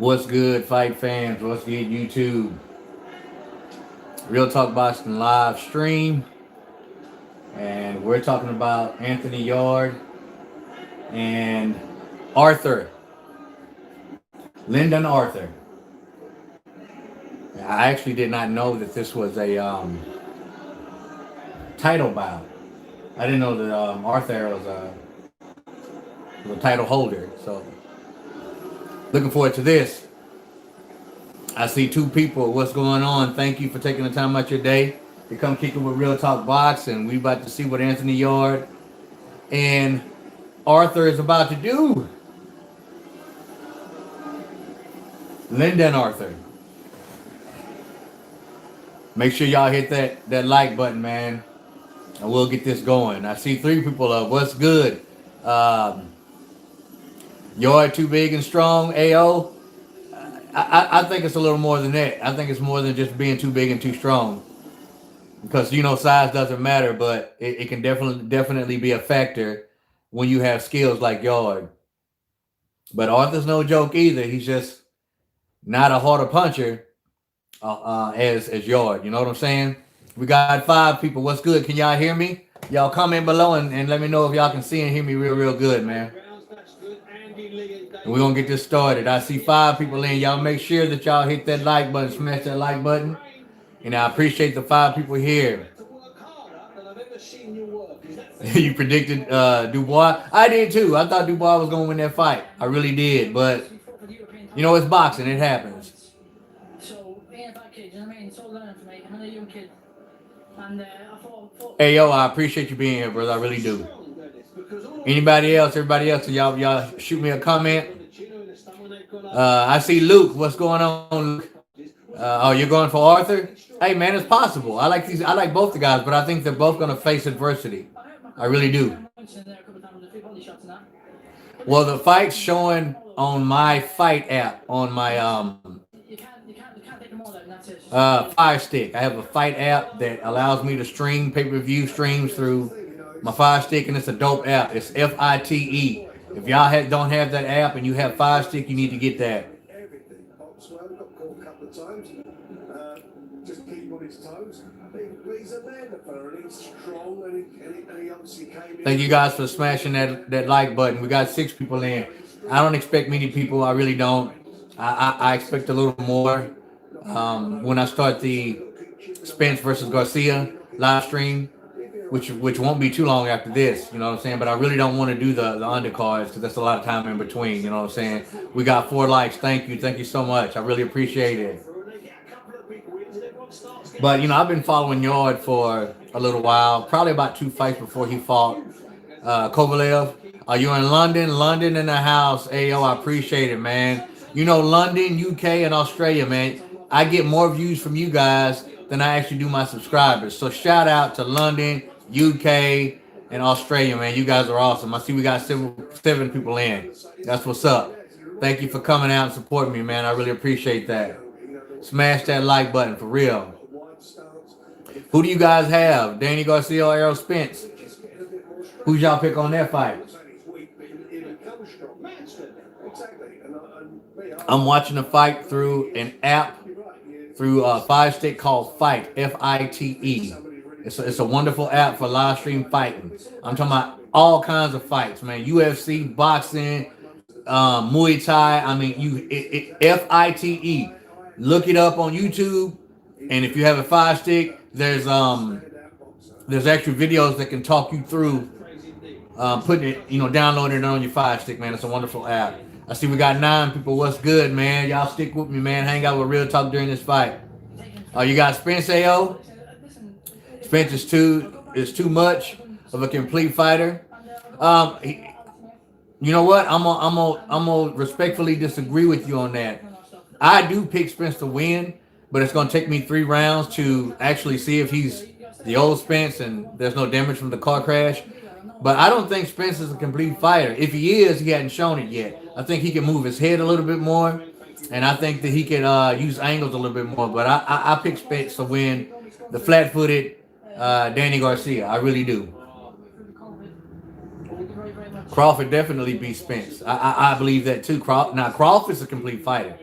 What's good, fight fans? What's good, YouTube? Real Talk Boxing live stream, and we're talking about Anthony Yarde and Arthur, Lyndon Arthur. I actually did not know that this was a title bout. I didn't know that Arthur was a title holder. So, looking forward to this. I see two people. What's going on? Thank you for taking the time out your day to come kick it with Real Talk Boxing. We about to see what Anthony Yarde and Arthur is about to do. Lyndon Arthur. Make sure y'all hit that like button, man. And we'll get this going. I see three people up. What's good? Yarde too big and strong. AO. I think it's a little more than that. I think it's more than just being too big and too strong. Because, size doesn't matter, but it can definitely be a factor when you have skills like Yarde. But Arthur's no joke either. He's just not a harder puncher as Yarde. You know what I'm saying? We got 5 people. What's good? Can y'all hear me? Y'all comment below and let me know if y'all can see and hear me real good, man. And we're going to get this started. I see 5 people in. Y'all make sure that y'all hit that like button, smash that like button. And I appreciate the 5 people here. You predicted Dubois? I did too. I thought Dubois was going to win that fight. I really did. But, it's boxing. It happens. Hey, yo, I appreciate you being here, brother. I really do. Anybody else? Everybody else? So y'all shoot me a comment. I see Luke. What's going on, Luke? You're going for Arthur? Hey, man, it's possible. I like both the guys, but I think they're both going to face adversity. I really do. Well, the fight's showing on my fight app, on my Fire Stick. I have a fight app that allows me to stream pay-per-view streams through my Fire Stick, and it's a dope app. It's FITE. If y'all don't have that app and you have Fire Stick, you need to get that. Just keep on his toes. He's a man and he's strong and he obviously came in. Thank you guys for smashing that like button. We got 6 people in. I don't expect many people. I really don't. I expect a little more when I start the Spence versus Garcia live stream, which won't be too long after this. You know what I'm saying? But I really don't want to do the undercards because that's a lot of time in between. You know what I'm saying? We got 4 likes. Thank you so much. I really appreciate it. But, I've been following Yarde for a little while, probably about 2 fights before he fought Kovalev. Are you in London? London in the house. Ayo, I appreciate it, man. London, UK, and Australia, man. I get more views from you guys than I actually do my subscribers. So shout out to London, UK, and Australia, man. You guys are awesome. I see we got 7 people in. That's what's up. Thank you for coming out and supporting me, man. I really appreciate that. Smash that like button, for real. Who do you guys have? Danny Garcia or Errol Spence? Who's y'all pick on that fight? I'm watching the fight through an app, through a Fire Stick called Fight, FITE. It's a wonderful app for live stream fighting. I'm talking about all kinds of fights, man. UFC, boxing, Muay Thai. I mean, FITE. Look it up on YouTube, and if you have a Fire Stick, there's actually videos that can talk you through putting it, downloading it on your Fire Stick, man. It's a wonderful app. I see we got 9 people. What's good, man? Y'all stick with me, man. Hang out with Real Talk during this fight. You got Spence AO. Spence is too much of a complete fighter. You know what? I'm gonna respectfully disagree with you on that. I do pick Spence to win, but it's going to take me 3 rounds to actually see if he's the old Spence and there's no damage from the car crash. But I don't think Spence is a complete fighter. If he is, he hadn't shown it yet. I think he can move his head a little bit more, and I think that he can use angles a little bit more. But I pick Spence to win the flat-footed Danny Garcia. I really do. Crawford definitely beats Spence. I believe that too. Now, Crawford's a complete fighter.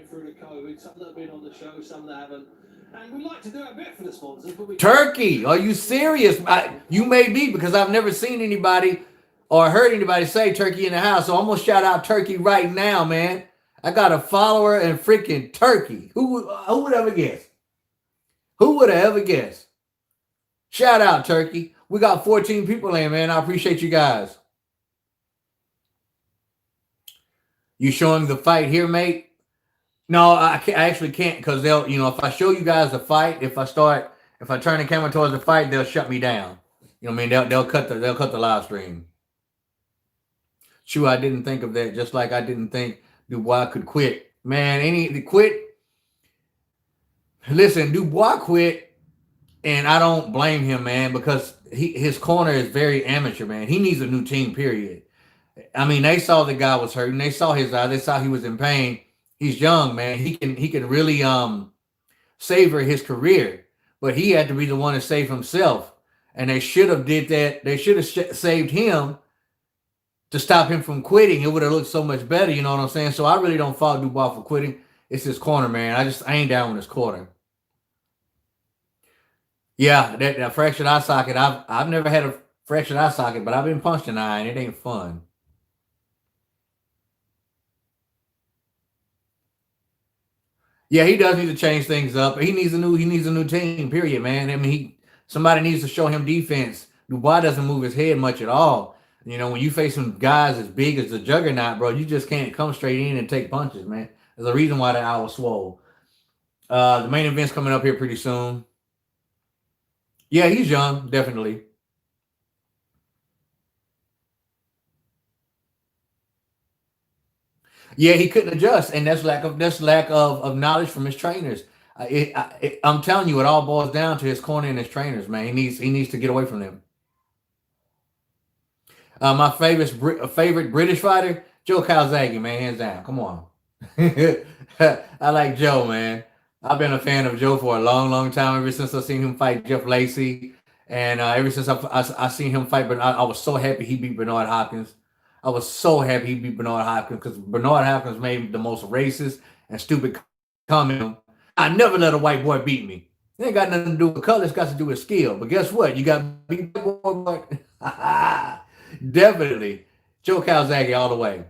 we like to do a bit for the sponsors, but Turkey, are you serious? You may be, because I've never seen anybody or heard anybody say turkey in the house. So I'm gonna shout out Turkey right now, man. I got a follower in freaking Turkey. Who would ever guess? Who would have ever guessed? Shout out Turkey. We got 14 people in, man. I appreciate you guys. You showing the fight here, mate? No, I actually can't, because they'll, if I show you guys the fight, if I turn the camera towards the fight, they'll shut me down. You know what I mean? They'll cut the live stream. True, I didn't think of that. Just like I didn't think Dubois could quit. Man, quit. Listen, Dubois quit, and I don't blame him, man, because his corner is very amateur, man. He needs a new team, period. I mean, they saw the guy was hurting. They saw his eye. They saw he was in pain. He's young, man. He can really savor his career, but he had to be the one to save himself. And they should have did that. They should have saved him to stop him from quitting. It would have looked so much better. You know what I'm saying? So I really don't fault Dubois for quitting. It's his corner, man. I ain't down with his corner. Yeah, that fractured eye socket. I've never had a fractured eye socket, but I've been punched in the eye, and it ain't fun. Yeah, he does need to change things up. He needs a new team, period, man. I mean, somebody needs to show him defense. Dubois doesn't move his head much at all. You know, when you face some guys as big as the Juggernaut, bro, you just can't come straight in and take punches, man. There's a reason why the eye was swole. The main event's coming up here pretty soon. Yeah, he's young, definitely. Yeah, he couldn't adjust, and that's lack of knowledge from his trainers. I'm telling you, it all boils down to his corner and his trainers, man. He needs to get away from them. My favorite British fighter, Joe Calzaghe, man, hands down. Come on. I like Joe, man. I've been a fan of Joe for a long, long time. Ever since I seen him fight Jeff Lacey, and ever since I seen him fight, but I was so happy he beat Bernard Hopkins. I was so happy he beat Bernard Hopkins, because Bernard Hopkins made the most racist and stupid comment. I never let a white boy beat me. It ain't got nothing to do with color. It's got to do with skill. But guess what? You got beat boy. Definitely. Joe Calzaghe all the way.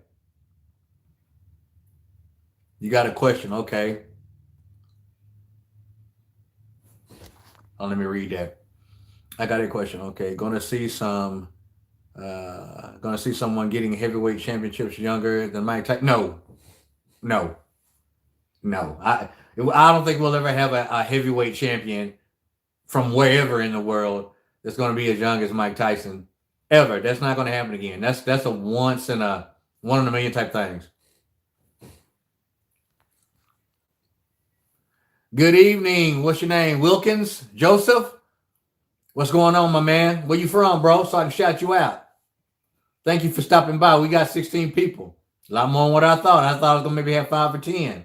You got a question. Okay. Oh, let me read that. I got a question. Okay. Gonna see someone getting heavyweight championships younger than Mike Tyson. No. I don't think we'll ever have a heavyweight champion from wherever in the world that's going to be as young as Mike Tyson. Ever. That's not going to happen again. That's a one in a million type things. Good evening. What's your name? Wilkins? Joseph? What's going on, my man? Where you from, bro? So I can shout you out. Thank you for stopping by. We got 16 people. A lot more than what I thought. I thought I was going to maybe have 5 or 10.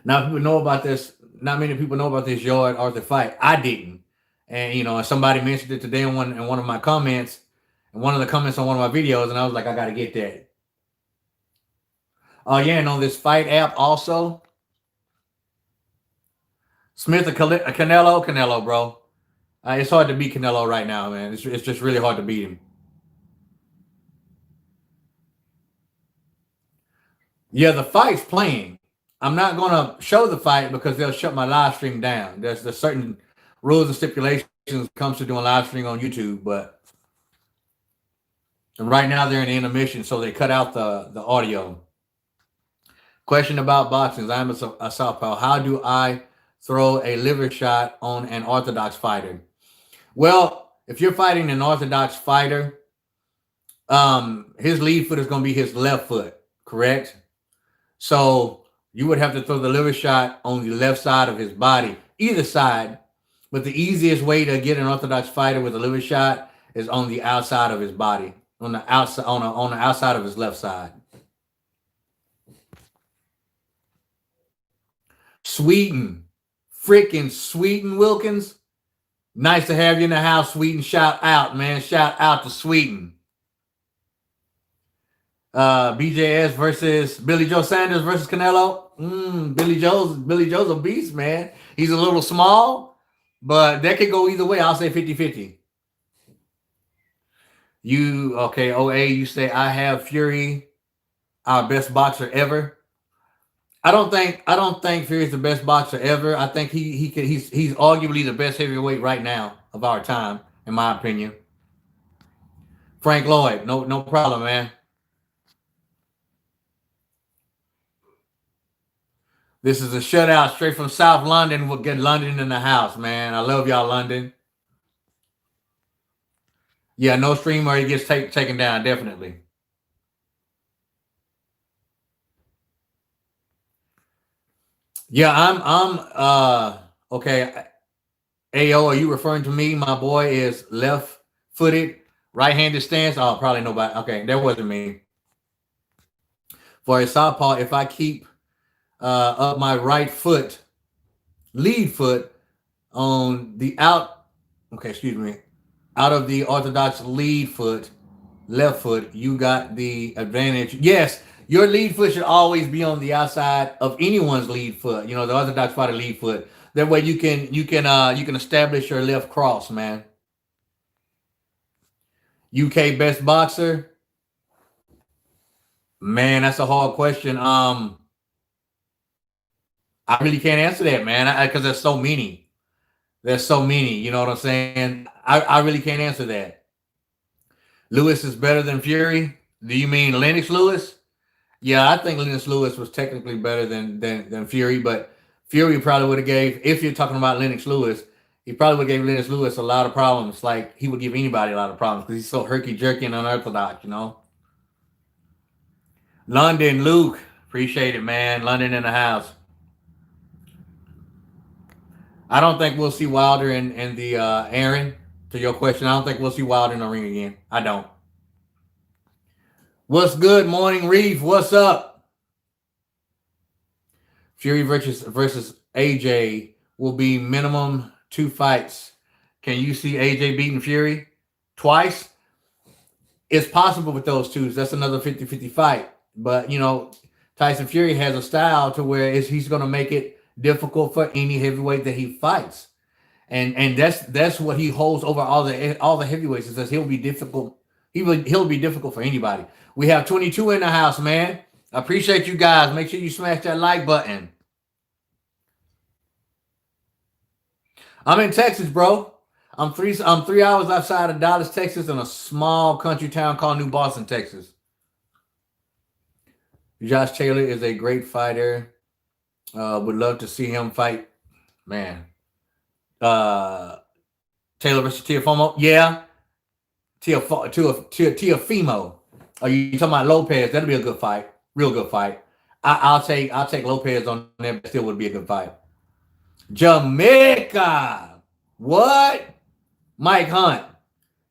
Now, people know about this. Not many people know about this Yarde Arthur fight. I didn't. And, somebody mentioned it today in one of my comments, in one of the comments on one of my videos, and I was like, I got to get that. Oh, yeah, and on this fight app also, Smith or Canelo, bro. It's hard to beat Canelo right now, man. It's just really hard to beat him. Yeah, the fight's playing. I'm not going to show the fight because they'll shut my live stream down. There's certain rules and stipulations when it comes to doing live stream on YouTube, and right now they're in the intermission, so they cut out the audio. Question about boxing. I'm a southpaw. How do I throw a liver shot on an orthodox fighter? Well, if you're fighting an orthodox fighter, his lead foot is going to be his left foot, correct? So you would have to throw the liver shot on the left side of his body, either side. But the easiest way to get an orthodox fighter with a liver shot is on the outside of his body, on the outside of his left side. Sweden, freaking Sweden, Wilkins. Nice to have you in the house, Sweden. Shout out, man. Shout out to Sweden. BJS versus Billy Joe Sanders versus Canelo. Billy Joe's a beast, man. He's a little small, but that could go either way. I'll say 50-50. You okay, OA, you say I have Fury, our best boxer ever. I don't think Fury's the best boxer ever. I think he's arguably the best heavyweight right now of our time, in my opinion. Frank Lloyd, no problem, man. This is a shutout straight from South London. We'll get London in the house, man. I love y'all, London. Yeah, no stream or he gets taken down, definitely. Yeah, I'm okay. AO, are you referring to me? My boy is left footed, right handed stance. Oh, probably nobody. Okay, that wasn't me. For a southpaw, if I keep up my right foot, lead foot on the out, okay, excuse me, out of the orthodox lead foot, left foot, you got the advantage. Yes, your lead foot should always be on the outside of anyone's lead foot. You know, the orthodox fighter lead foot. That way you can establish your left cross, man. UK best boxer. Man, that's a hard question. I really can't answer that, man, because there's so many. There's so many. You know what I'm saying? I really can't answer that. Lewis is better than Fury. Do you mean Lennox Lewis? Yeah, I think Lennox Lewis was technically better than Fury, but Fury probably would have gave, if you're talking about Lennox Lewis, he probably would have gave Lennox Lewis a lot of problems. Like he would give anybody a lot of problems because he's so herky jerky and unorthodox, you know. London, Luke, appreciate it, man. London in the house. I don't think we'll see Wilder and the Aaron. To your question, I don't think we'll see Wilder in the ring again. I don't. What's good, Morning Reef? What's up? Fury versus AJ will be minimum 2 fights. Can you see AJ beating Fury twice? It's possible with those two. That's another 50-50 fight. But, you know, Tyson Fury has a style to where he's going to make it difficult for any heavyweight that he fights. And that's what he holds over all the heavyweights. It says he'll be difficult. He'll be difficult for anybody. We have 22 in the house, man. I appreciate you guys. Make sure you smash that like button. I'm in Texas, bro. I'm 3 hours outside of Dallas, Texas, in a small country town called New Boston, Texas. Josh Taylor is a great fighter. Would love to see him fight. Man. Taylor versus Tiafomo. Yeah. Tiafimo. Are you talking about Lopez? That'll be a good fight. Real good fight. I'll take Lopez on that, but still would be a good fight. Jamaica. What? Mike Hunt.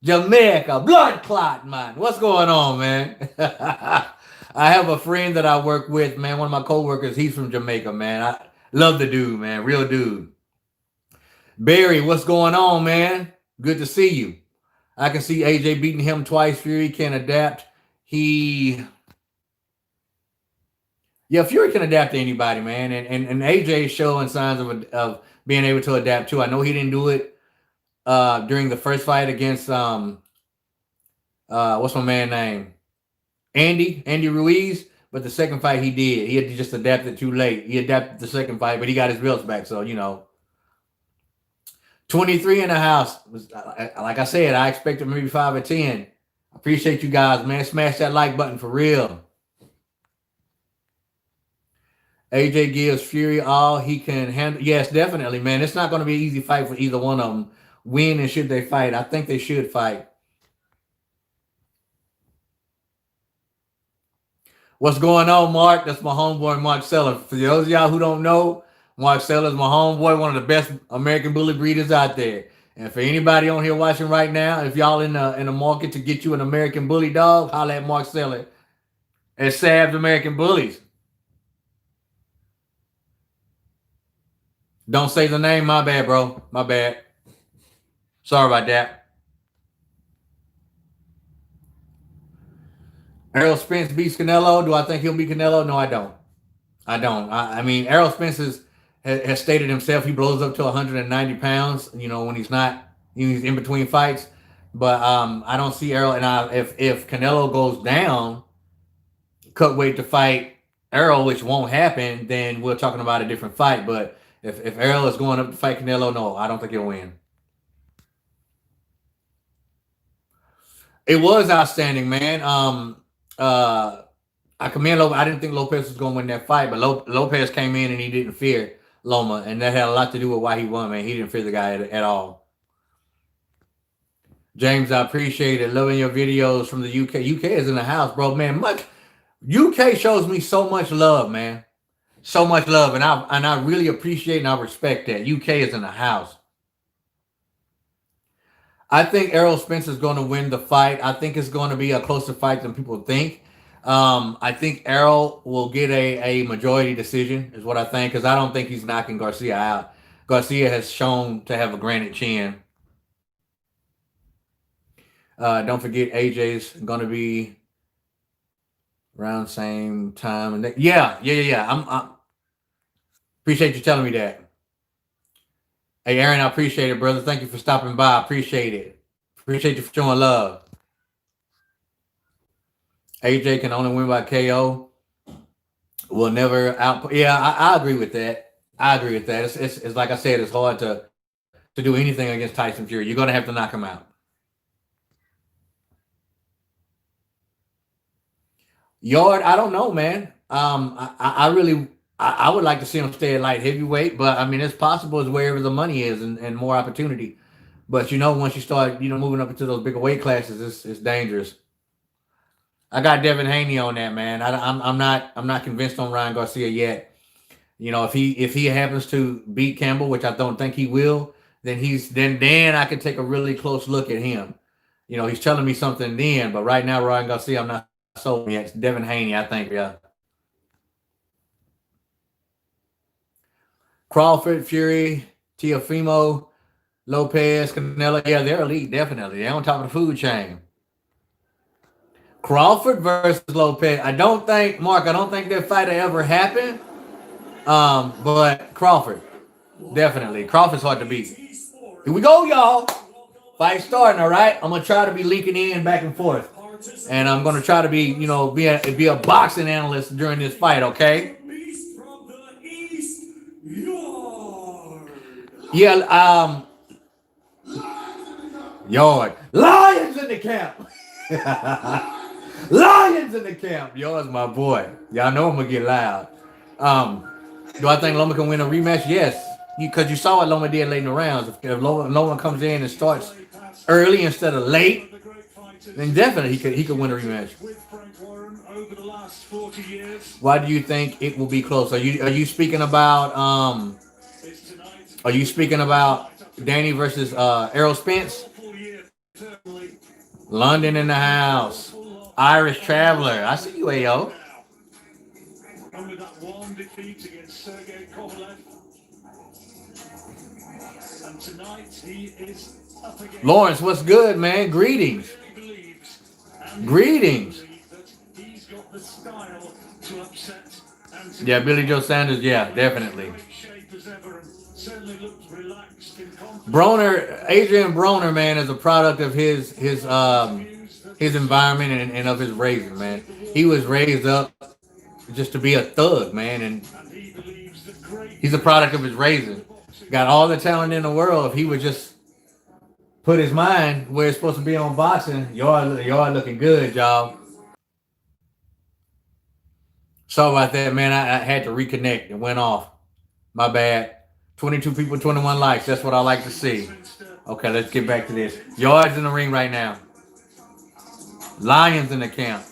Jamaica. Blood clot, man. What's going on, man? I have a friend that I work with, man. One of my coworkers, he's from Jamaica, man. I love the dude, man. Real dude. Barry, what's going on, man? Good to see you. I can see AJ beating him twice. Fury can adapt. Fury can adapt to anybody, man. And AJ is showing signs of being able to adapt too. I know he didn't do it during the first fight against what's my man name? Andy Ruiz. But the second fight he did. He had to just adapt it too late. He adapted the second fight, but he got his belts back. So, you know. 23 in the house. Like I said, I expected maybe 5 or 10. Appreciate you guys, man. Smash that like button for real. AJ gives Fury all he can handle. Yes, definitely, man. It's not going to be an easy fight for either one of them. When and should they fight? I think they should fight. What's going on, Mark? That's my homeboy, Mark Seller. For those of y'all who don't know, Mark Seller is my homeboy, one of the best American bully breeders out there. And for anybody on here watching right now, if y'all in the market to get you an American bully dog, holla at Mark Seller at Savs American Bullies. Don't say the name. My bad, bro. My bad. Sorry about that. Errol Spence beats Canelo. Do I think he'll beat Canelo? No, I don't. I don't. I mean, Errol Spence has stated himself he blows up to 190 pounds. You know, when he's not, he's in between fights. But I don't see Errol. And if Canelo goes down, cut weight to fight Errol, which won't happen, then we're talking about a different fight. But if Errol is going up to fight Canelo, no, I don't think he'll win. It was outstanding, man. I commend Lopez. I didn't think Lopez was going to win that fight, but Lopez came in and he didn't fear Loma, and that had a lot to do with why he won, man. He didn't fear the guy at all. James, I appreciate it. Loving your videos from the UK. UK is in the house, bro, man. UK shows me so much love, man. So much love, and I really appreciate and I respect that. UK is in the house. I think Errol Spence is going to win the fight. I think it's going to be a closer fight than people think. I think Errol will get a majority decision, is what I think, because I don't think he's knocking Garcia out. Garcia has shown to have a granite chin. Don't forget AJ's going to be around the same time. And yeah. I appreciate you telling me that. Hey, Aaron, I appreciate it, brother. Thank you for stopping by. I appreciate it. Appreciate you for showing love. AJ can only win by KO. Will never out. Yeah, I agree with that. I agree with that. It's like I said, it's hard to do anything against Tyson Fury. You're going to have to knock him out. Yarde, I don't know, man. I would like to see him stay at light heavyweight, but I mean, it's possible it's wherever the money is and more opportunity. But you know, once you start, moving up into those bigger weight classes, it's dangerous. I got Devin Haney on that, man. I'm not convinced on Ryan Garcia yet. If he happens to beat Campbell, which I don't think he will, then then I can take a really close look at him. He's telling me something then, but right now Ryan Garcia, I'm not sold yet. It's Devin Haney, I think, yeah. Crawford, Fury, Teofimo, Lopez, Canelo, yeah, they're elite, definitely. They're on top of the food chain. Crawford versus Lopez. I don't think that fight will ever happen. But Crawford, definitely. Crawford's hard to beat. Here we go, y'all. Fight starting, all right? I'm going to try to be linking in back and forth. And I'm going to try to be, be a boxing analyst during this fight, okay? Yeah, Yarde. Lions in the camp. Lions in the camp. Yarde's my boy. Y'all know I'm going to get loud. Do I think Loma can win a rematch? Yes. Because you saw what Loma did late in the rounds. If Loma comes in and starts early instead of late, then definitely he could win a rematch. Why do you think it will be close? Are you speaking about Danny versus Errol Spence? London in the house. Irish Traveler. I see you, AO. Only that one defeat against Sergey Kovalev. And tonight he is up against Lawrence, what's good, man? Greetings. Greetings. He's got the style to upset. Yeah, Billy Joe Sanders, yeah, definitely. Adrian Broner, man, is a product of his environment and of his raising, man. He was raised up just to be a thug, man, and he's a product of his raising. Got all the talent in the world. If he would just put his mind where it's supposed to be on boxing, y'all looking good, y'all. Sorry about that, man. I had to reconnect. It went off. My bad. 22 people, 21 likes. That's what I like to see. Okay, let's get back to this. Yarde's in the ring right now. Lions in the camp.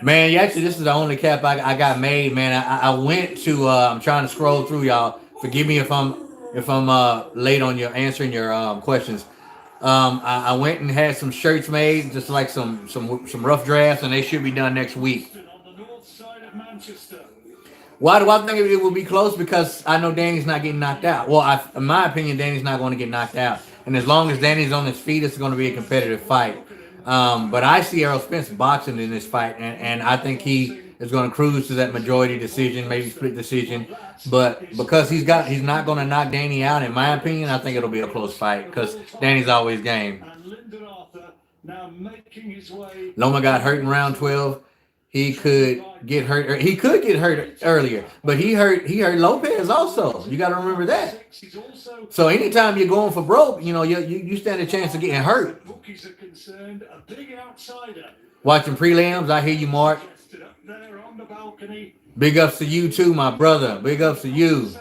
Man, actually, this is the only cap I got made, man. I went to. I'm trying to scroll through, y'all. Forgive me if I'm late on your answering your questions. I went and had some shirts made, just like some rough drafts, and they should be done next week. Why do I think it will be close? Because I know Danny's not getting knocked out. Well, in my opinion, Danny's not going to get knocked out. And as long as Danny's on his feet, it's going to be a competitive fight. But I see Errol Spence boxing in this fight, and I think he is going to cruise to that majority decision, maybe split decision. But because he's not going to knock Danny out, in my opinion, I think it'll be a close fight because Danny's always game. Loma got hurt in round 12. He could get hurt. He could get hurt earlier, but he hurt Lopez also. You got to remember that. So anytime you're going for broke, you stand a chance of getting hurt. Watching prelims, I hear you, Mark. Big ups to you too, my brother. Big ups to you.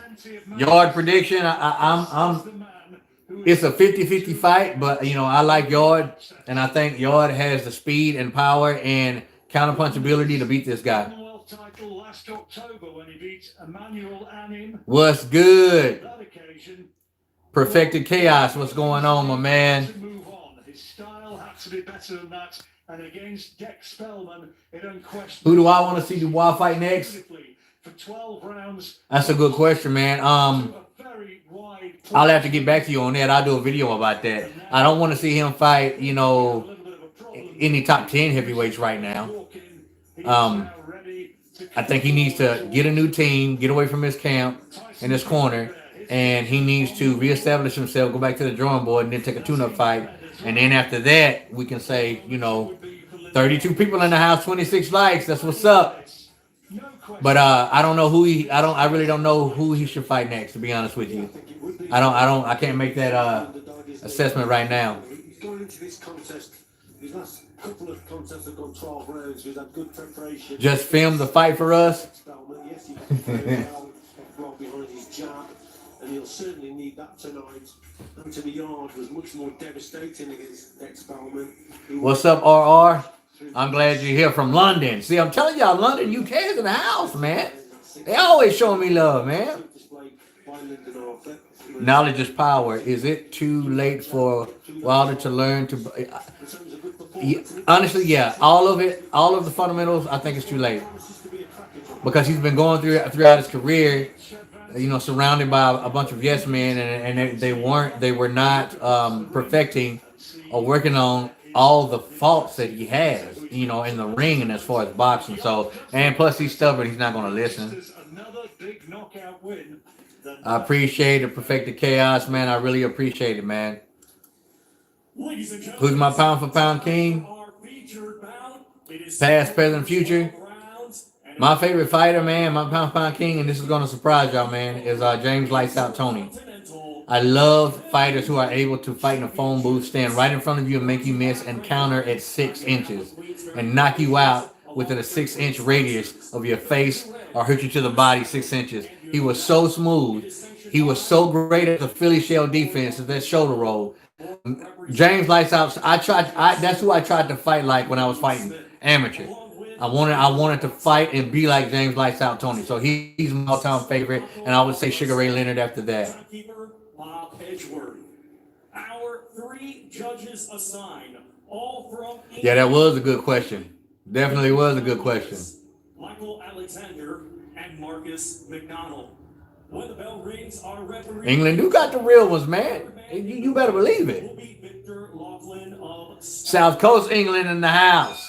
Yarde prediction. It's a 50-50 fight, but I like Yarde, and I think Yarde has the speed and power and counterpunchability to beat this guy. What's good? Perfected Chaos. What's going on, my man? His style had to be better than that. And against Dex Spellman, who do I want to see the Dubois fight next? For 12 rounds. That's a good question, man. I'll have to get back to you on that. I'll do a video about that. I don't want to see him fight, any top 10 heavyweights right now. I think he needs to get a new team, get away from his camp in his corner, and he needs to reestablish himself, go back to the drawing board, and then take a tune-up fight. And then after that, we can say, 32 people in the house, 26 likes. That's what's up. But I don't know I really don't know who he should fight next, to be honest with you. I can't make that assessment right now. Going into this contest, his last couple of contests have gone 12 rounds. He's had good preparation. Just film the fight for us. Yes, he got very well behind his jab, and he'll certainly need that tonight. Anthony Yarde was much more devastating against Dex Spellman. What's up, RR? I'm glad you're here from London. See, I'm telling y'all, London, UK is in the house, man. They always showing me love, man. Knowledge is power. Is it too late for Wilder to learn to... Honestly, yeah. All of the fundamentals, I think it's too late. Because he's been going throughout his career, surrounded by a bunch of yes men, and they were not perfecting or working on all the faults that he has, in the ring and as far as boxing. So, and plus he's stubborn, he's not going to listen. I appreciate it, Perfected Chaos, man. I really appreciate it, man. Who's my pound for pound king? Past, present, future. My favorite fighter, man, my pound for pound king, and this is going to surprise y'all, man, is James Lights Out Tony. I love fighters who are able to fight in a phone booth, stand right in front of you and make you miss and counter at 6 inches and knock you out within a 6-inch radius of your face or hurt you to the body 6 inches. He was so smooth. He was so great at the Philly shell defense, at that shoulder roll. James Lights Out. That's who I tried to fight like when I was fighting amateur. I wanted to fight and be like James Lights Out Tony. So he's my all-time favorite, and I would say Sugar Ray Leonard after that. Our 3 judges assigned, all from... Yeah, that was a good question. Definitely was a good question. Michael Alexander and Marcus McDonald. When the bell rings, our referee... England do got the real ones, man. You better believe it. South Coast England in the house.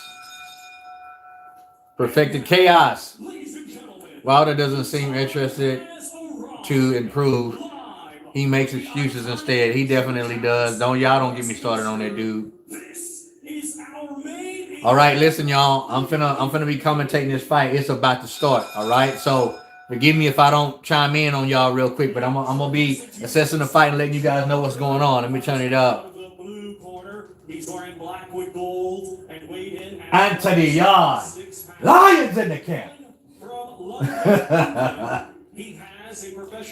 Perfected Chaos. Wilder doesn't seem interested to improve. He makes excuses instead. He definitely does. Y'all don't get me started on that dude. All right, listen, y'all. I'm finna be commentating this fight. It's about to start. All right, so forgive me if I don't chime in on y'all real quick, but I'm gonna be assessing the fight and letting you guys know what's going on. Let me turn it up. Anthony Yarde, Lions in the camp.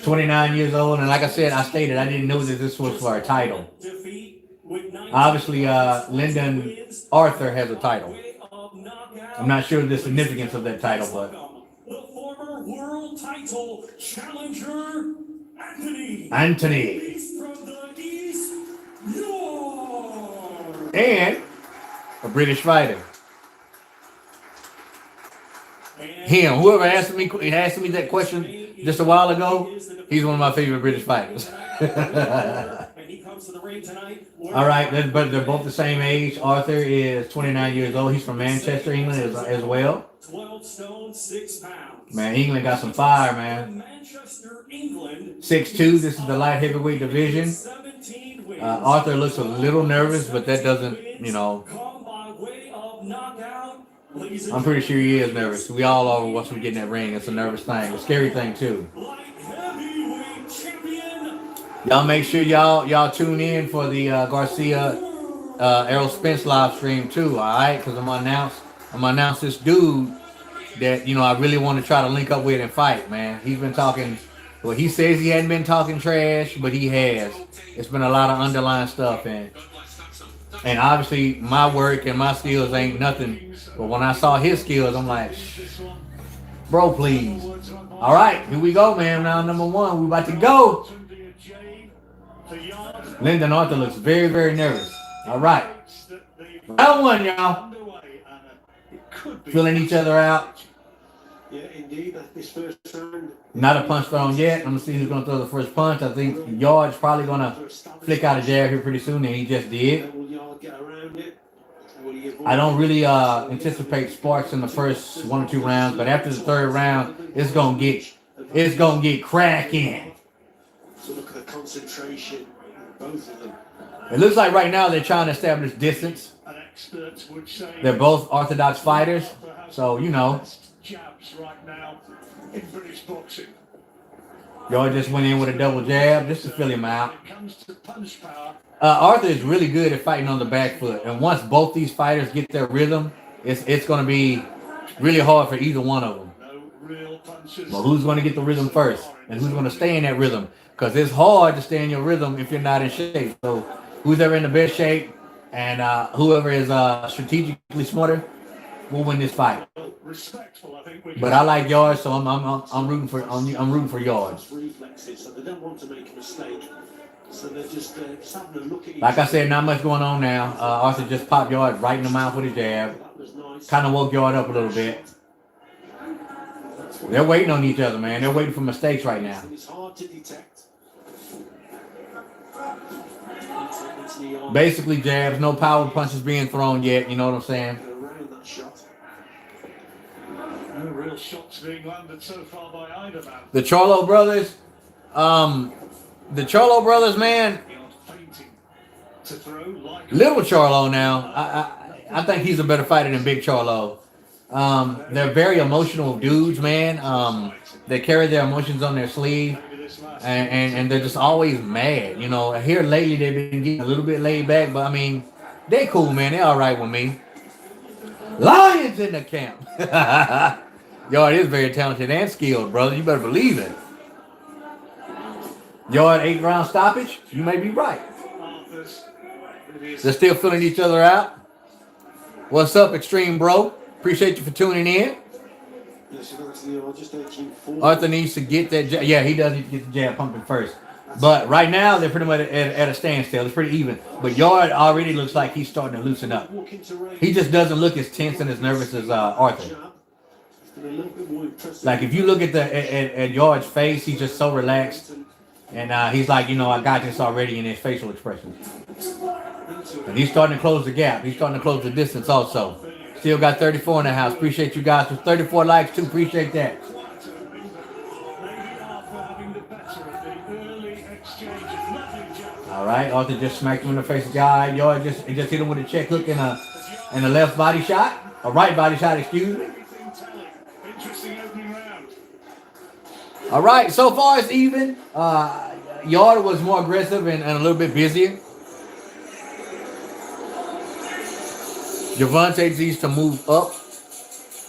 29 years old, and like I said, I stated I didn't know that this was for a title. Obviously, Lyndon Arthur has a title. I'm not sure the significance of that title, but the former world title challenger Anthony from the East, Yarde, and a British fighter. Him, whoever asked me that question just a while ago, he's one of my favorite British fighters. All right, but they're both the same age. Arthur is 29 years old. He's from Manchester, England as well. 12 stone, 6 pounds. Man, England got some fire, man. Manchester, England. 6'2". This is the light heavyweight division. Arthur looks a little nervous, but that doesn't, you know. I'm pretty sure he is nervous. We all are once we get in that ring. It's a nervous thing. A scary thing, too. Y'all make sure y'all tune in for the Garcia Errol Spence live stream, too, all right? Because I'm gonna announce this dude that, you know, I really want to try to link up with and fight, man. He's been talking, well, he says he hadn't been talking trash, but he has. It's been a lot of underlying stuff, and obviously my work and my skills ain't nothing. But when I saw his skills, I'm like, bro, please. All right, here we go, man. Round number 1. We about to go. Lyndon Arthur looks very, very nervous. All right. Round 1, y'all. Filling each other out. Yeah, indeed. This first round. Not a punch thrown yet. I'm going to see who's going to throw the first punch. I think Yarde's probably going to flick out a jab here pretty soon, and he just did. I don't really anticipate sparks in the first 1 or 2 rounds, but after the 3rd round, it's gonna get cracking. So look at the concentration, both of them. It looks like right now they're trying to establish distance. They're both orthodox fighters, so you know. Y'all just went in with a double jab just to fill him out. Arthur is really good at fighting on the back foot, and once both these fighters get their rhythm, it's going to be really hard for either one of them. But who's going to get the rhythm first, and who's going to stay in that rhythm? Because it's hard to stay in your rhythm if you're not in shape. So who's ever in the best shape, and whoever is strategically smarter will win this fight. But I like Yarde, so I'm rooting for Yarde. So they don't want to make a mistake. So they're just having a look at each Like I said, not much going on now. Arthur just popped Yarde right in the mouth with a jab. Kind of woke Yarde up a little bit. They're waiting on each other, man. They're waiting for mistakes right now. It's hard to detect. Basically jabs, no power punches being thrown yet. You know what I'm saying? Around that shot. No real shots being landed so far by either man. The Charlo brothers, man. Little Charlo now. I think he's a better fighter than Big Charlo. They're very emotional dudes, man. They carry their emotions on their sleeve, and they're just always mad. You know, here lately they've been getting a little bit laid back, but I mean, they cool, man. They all right with me. Lions in the camp. Yarde is very talented and skilled, brother. You better believe it. Yarde 8-round stoppage. You may be right. They're still filling each other out. What's up, Extreme Bro? Appreciate you for tuning in. Arthur needs to get that jab. Yeah, he does need to get the jab pumping first. But right now, they're pretty much at a standstill. It's pretty even. But Yarde already looks like he's starting to loosen up. He just doesn't look as tense and as nervous as Arthur. Like, if you look at at Yarde's face, he's just so relaxed. And he's like, you know, I got this already in his facial expressions. And he's starting to close the gap. He's starting to close the distance also. Still got 34 in the house. Appreciate you guys for 34 likes too. Appreciate that. All right, Arthur just smacked him in the face. Guy, Yarde just hit him with a check hook and a left body shot, a right body shot. Excuse me. All right, so far it's even. Yarde was more aggressive and a little bit busier. Javante needs to move up.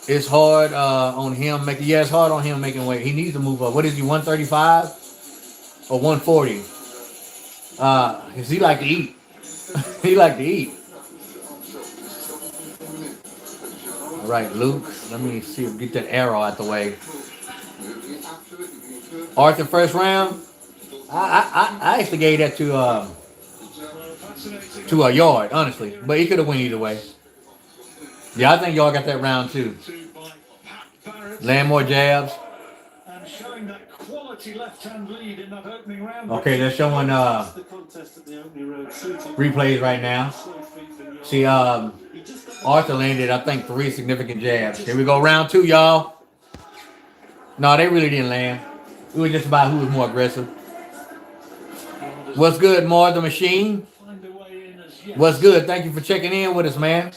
It's hard on him making. Yeah, it's hard on him making weight. He needs to move up. What is he? 135 or 140? Cause he like to eat. He like to eat. All right, Luke. Let me see. Get that arrow out the way. Arthur, first round. I actually gave that to a Yarde, honestly, but he could have went either way. Yeah, I think y'all got that round too. Land more jabs. Okay, they're showing replays right now. See, Arthur landed, I think, 3 significant jabs. Here we go, round 2, y'all. No, they really didn't land. It was just about who was more aggressive. What's good, Mar the Machine? What's good? Thank you for checking in with us, man.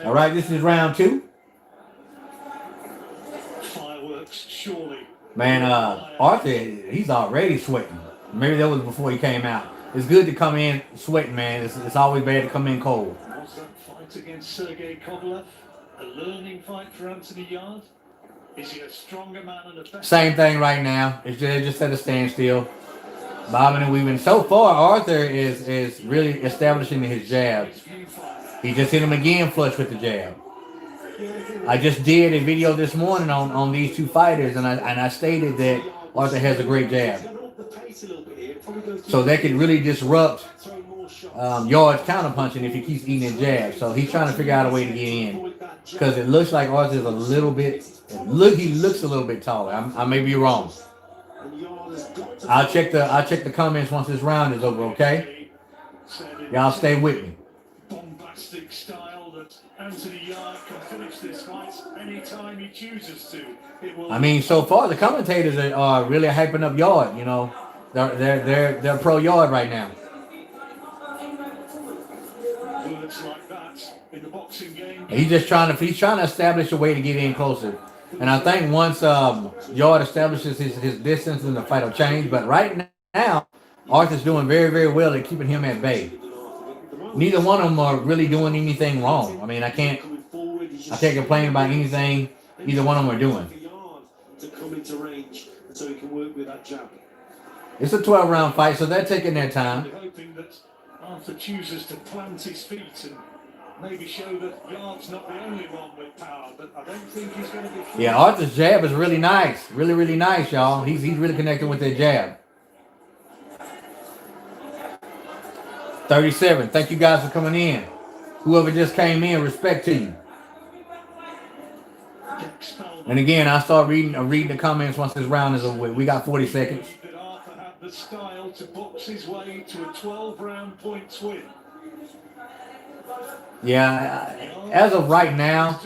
All right, this is round 2. Fireworks, surely. Man, Arthur, he's already sweating. Maybe that was before he came out. It's good to come in sweating, man. It's always bad to come in cold. Was that fight against Sergey Kovalev a learning fight for Anthony Yarde? Is he a stronger man and a better? Same thing right now. It's just at a standstill. Bobbing and weaving. So far, Arthur is really establishing his jab. He just hit him again flush with the jab. I just did a video this morning on these 2 fighters, and I stated that Arthur has a great jab. So that could really disrupt Yarde's counterpunching if he keeps eating his jab. So he's trying to figure out a way to get in. Because it looks like Arthur's a little bit, he looks a little bit taller. I may be wrong. I'll check the comments once this round is over, okay? Y'all stay with me. Bombastic style that Anthony Yarde can finish this fight anytime he chooses to. I mean, so far the commentators are really hyping up Yarde. You know, they're pro Yarde right now. Words like that in the boxing game. He's trying to establish a way to get in closer. And I think once Yarde establishes his distance, then the fight will change. But right now, Arthur's doing very, very well at keeping him at bay. Neither one of them are really doing anything wrong. I mean, I can't complain about anything either one of them are doing. It's a 12-round fight, so they're taking their time. Hoping that Arthur chooses to plant his feet and maybe show that Yarde's not the only one with power, but I don't think he's going to be... Yeah, Arthur's jab is really nice. Really, really nice, y'all. He's really connecting with that jab. 37. Thank you guys for coming in. Whoever just came in, respect to you. And again, I'll start reading the comments once this round is over with. We got 40 seconds. That Arthur had the style to box his way to a 12-round points win. Yeah, as of right now,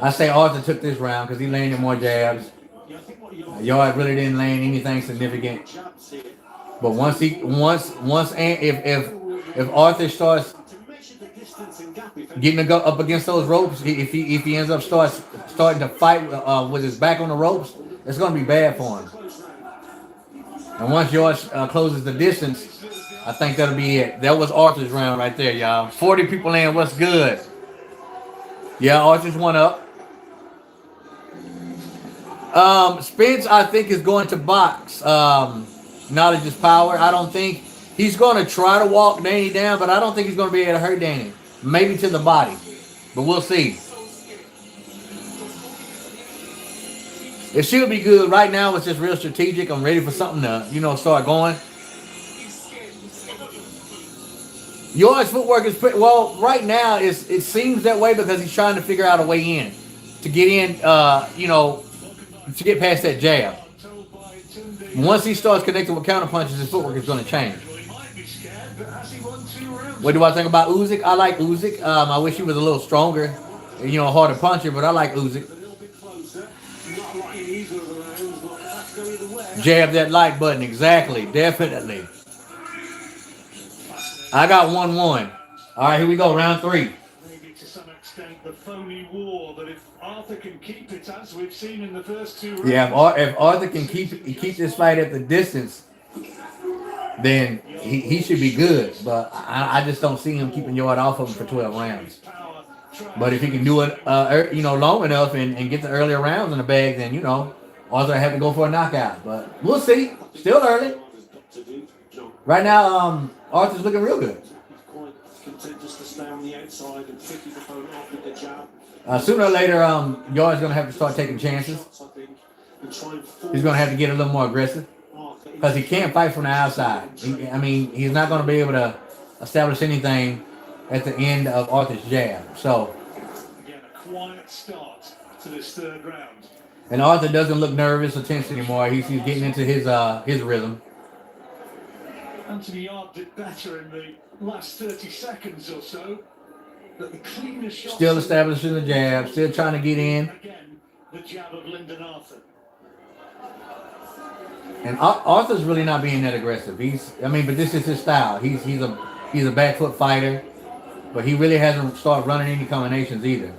I say Arthur took this round because he landed more jabs. Yarde really didn't land anything significant. But if Arthur starts getting up against those ropes, if he ends up starting to fight with his back on the ropes, it's going to be bad for him. And once Yarde closes the distance, I think that'll be it. That was Arthur's round right there, y'all. 40 people in. What's good? Yeah, Arthur's one up. Spence, I think, is going to box. Knowledge is power. I don't think he's going to try to walk Danny down, but I don't think he's going to be able to hurt Danny. Maybe to the body, but we'll see. It should be good. Right now, it's just real strategic. I'm ready for something to, start going. Yarde's footwork is pretty well right now. It seems that way because he's trying to figure out a way in to get in. To get past that jab. Once he starts connecting with counter punches, his footwork is going to change. What do I think about Usyk? I like Usyk. I wish he was a little stronger, a harder puncher, but I like Usyk. Jab that like button, exactly, definitely. I got 1-1. All right, here we go, round 3. Maybe to some extent the phony war, but if Arthur can keep it as we've seen in the first 2 rounds. Yeah, if Arthur can keep this fight at the distance, then he should be good. But I just don't see him keeping Yarde off of him for 12 rounds. But if he can do it, long enough and get the earlier rounds in the bag, then Arthur have to go for a knockout. But we'll see. Still early. Right now, Arthur's looking real good. Sooner or later, Yarde's gonna have to start taking chances. He's gonna have to get a little more aggressive because he can't fight from the outside. He's not gonna be able to establish anything at the end of Arthur's jab. So, again, a quiet start to this 3rd round. And Arthur doesn't look nervous or tense anymore. He's getting into his rhythm. Anthony Yarde did better in the last 30 seconds or so. But the cleanest shot. Still establishing the jab. Still trying to get in. Again, the jab of Lyndon Arthur. And Arthur's really not being that aggressive. But this is his style. He's a back foot fighter, but he really hasn't started running any combinations either.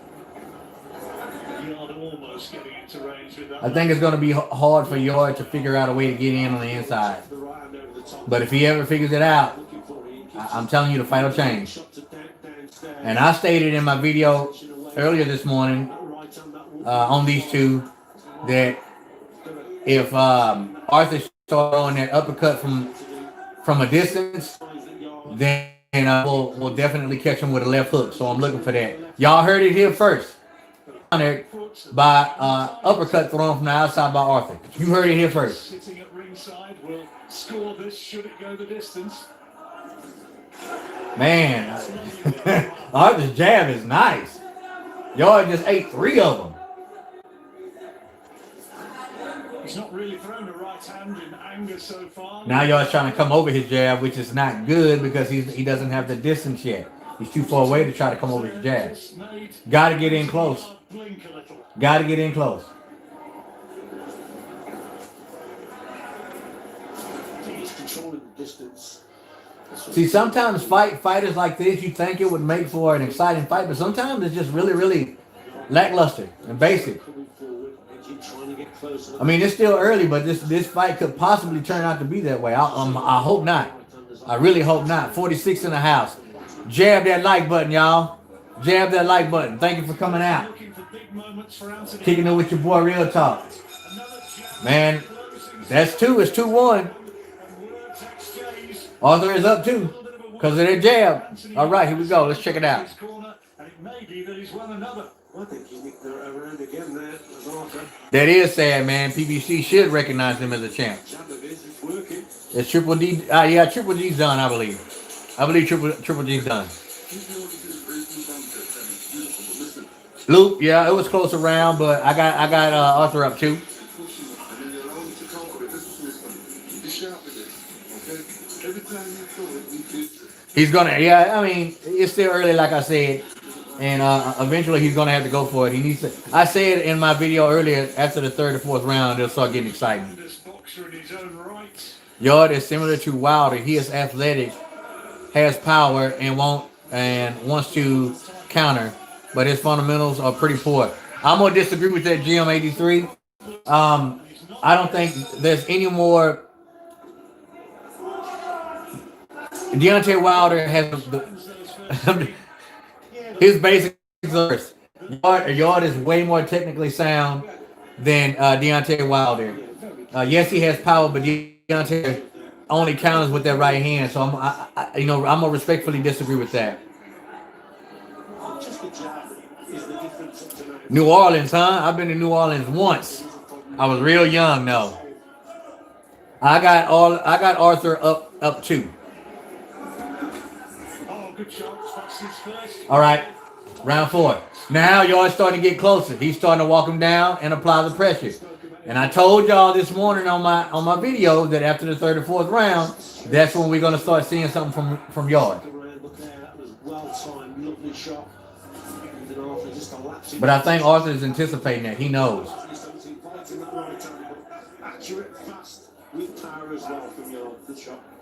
Yarde almost getting into range with that. I think it's going to be hard for Yarde to figure out a way to get in on the inside. But if he ever figures it out, I'm telling you, the fight will change. And I stated in my video earlier this morning on these two that if Arthur starts throwing that uppercut from a distance, then we'll definitely catch him with a left hook. So I'm looking for that. Y'all heard it here first. By uppercut thrown from the outside by Arthur. You heard it here first. Sitting at ringside will score this should it go the distance. Man, Arthur's jab is nice. Y'all just ate 3 of them. He's not really thrown a right hand in anger so far. Now y'all trying to come over his jab, which is not good because he doesn't have the distance yet. He's too far away to try to come over his jab. Got to get in close. Got to get in close. He's controlling the distance. See, sometimes fighters like this, you think it would make for an exciting fight, but sometimes it's just really, really lackluster and basic. I mean, it's still early, but this fight could possibly turn out to be that way. I hope not. I really hope not. 46 in the house. Jab that like button, y'all. Jab that like button. Thank you for coming out. Kicking it with your boy Real Talk. Man, that's 2. It's 2-1. Arthur is up 2 because of their jab. All right, here we go. Let's check it out. That is sad, man. PBC should recognize him as a champ. It's Triple D. Yeah, Triple G's done, I believe. I believe Triple G's done. Luke, yeah, it was close around, but I got Arthur up 2. He's gonna, yeah. I mean, it's still early, like I said, and eventually he's gonna have to go for it. He needs to. I said in my video earlier, after the 3rd or 4th round, they'll start getting exciting. Yarde is similar to Wilder. He is athletic, has power, and wants to counter, but his fundamentals are pretty poor. I'm gonna disagree with that, GM83. I don't think there's any more. Deontay Wilder has his basics first. Yarde is way more technically sound than Deontay Wilder. Yes, he has power, but Deontay only counters with that right hand. So I'm gonna respectfully disagree with that. New Orleans, huh? I've been to New Orleans once. I was real young though. I got Arthur up 2. All right, round 4. Now y'all starting to get closer. He's starting to walk him down and apply the pressure. And I told y'all this morning on my video that after the 3rd or 4th round, that's when we're gonna start seeing something from Yarde. But I think Arthur is anticipating that. He knows.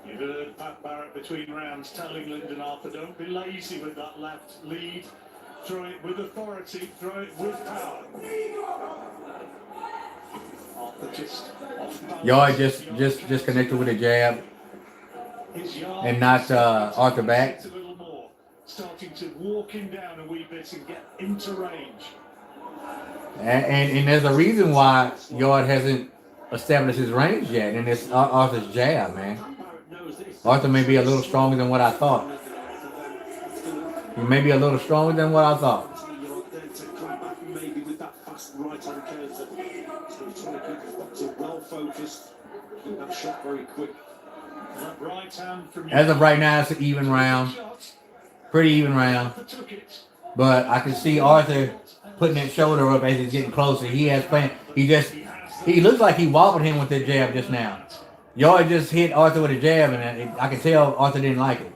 You heard Pat Barrett between rounds telling Lyndon Arthur, don't be lazy with that left lead. Throw it with authority, throw it with power. Arthur just off balance. Yarde just connected with a jab and knocked Arthur back. A little more, starting to walk him down a wee bit and get into range. And there's a reason why Yarde hasn't established his range yet, and it's Arthur's jab, man. Arthur may be a little stronger than what I thought. He may be a little stronger than what I thought. As of right now, it's an even round. Pretty even round. But I can see Arthur putting that shoulder up as he's getting closer. He looks like he wobbled him with that jab just now. Yarde just hit Arthur with a jab, and I can tell Arthur didn't like it.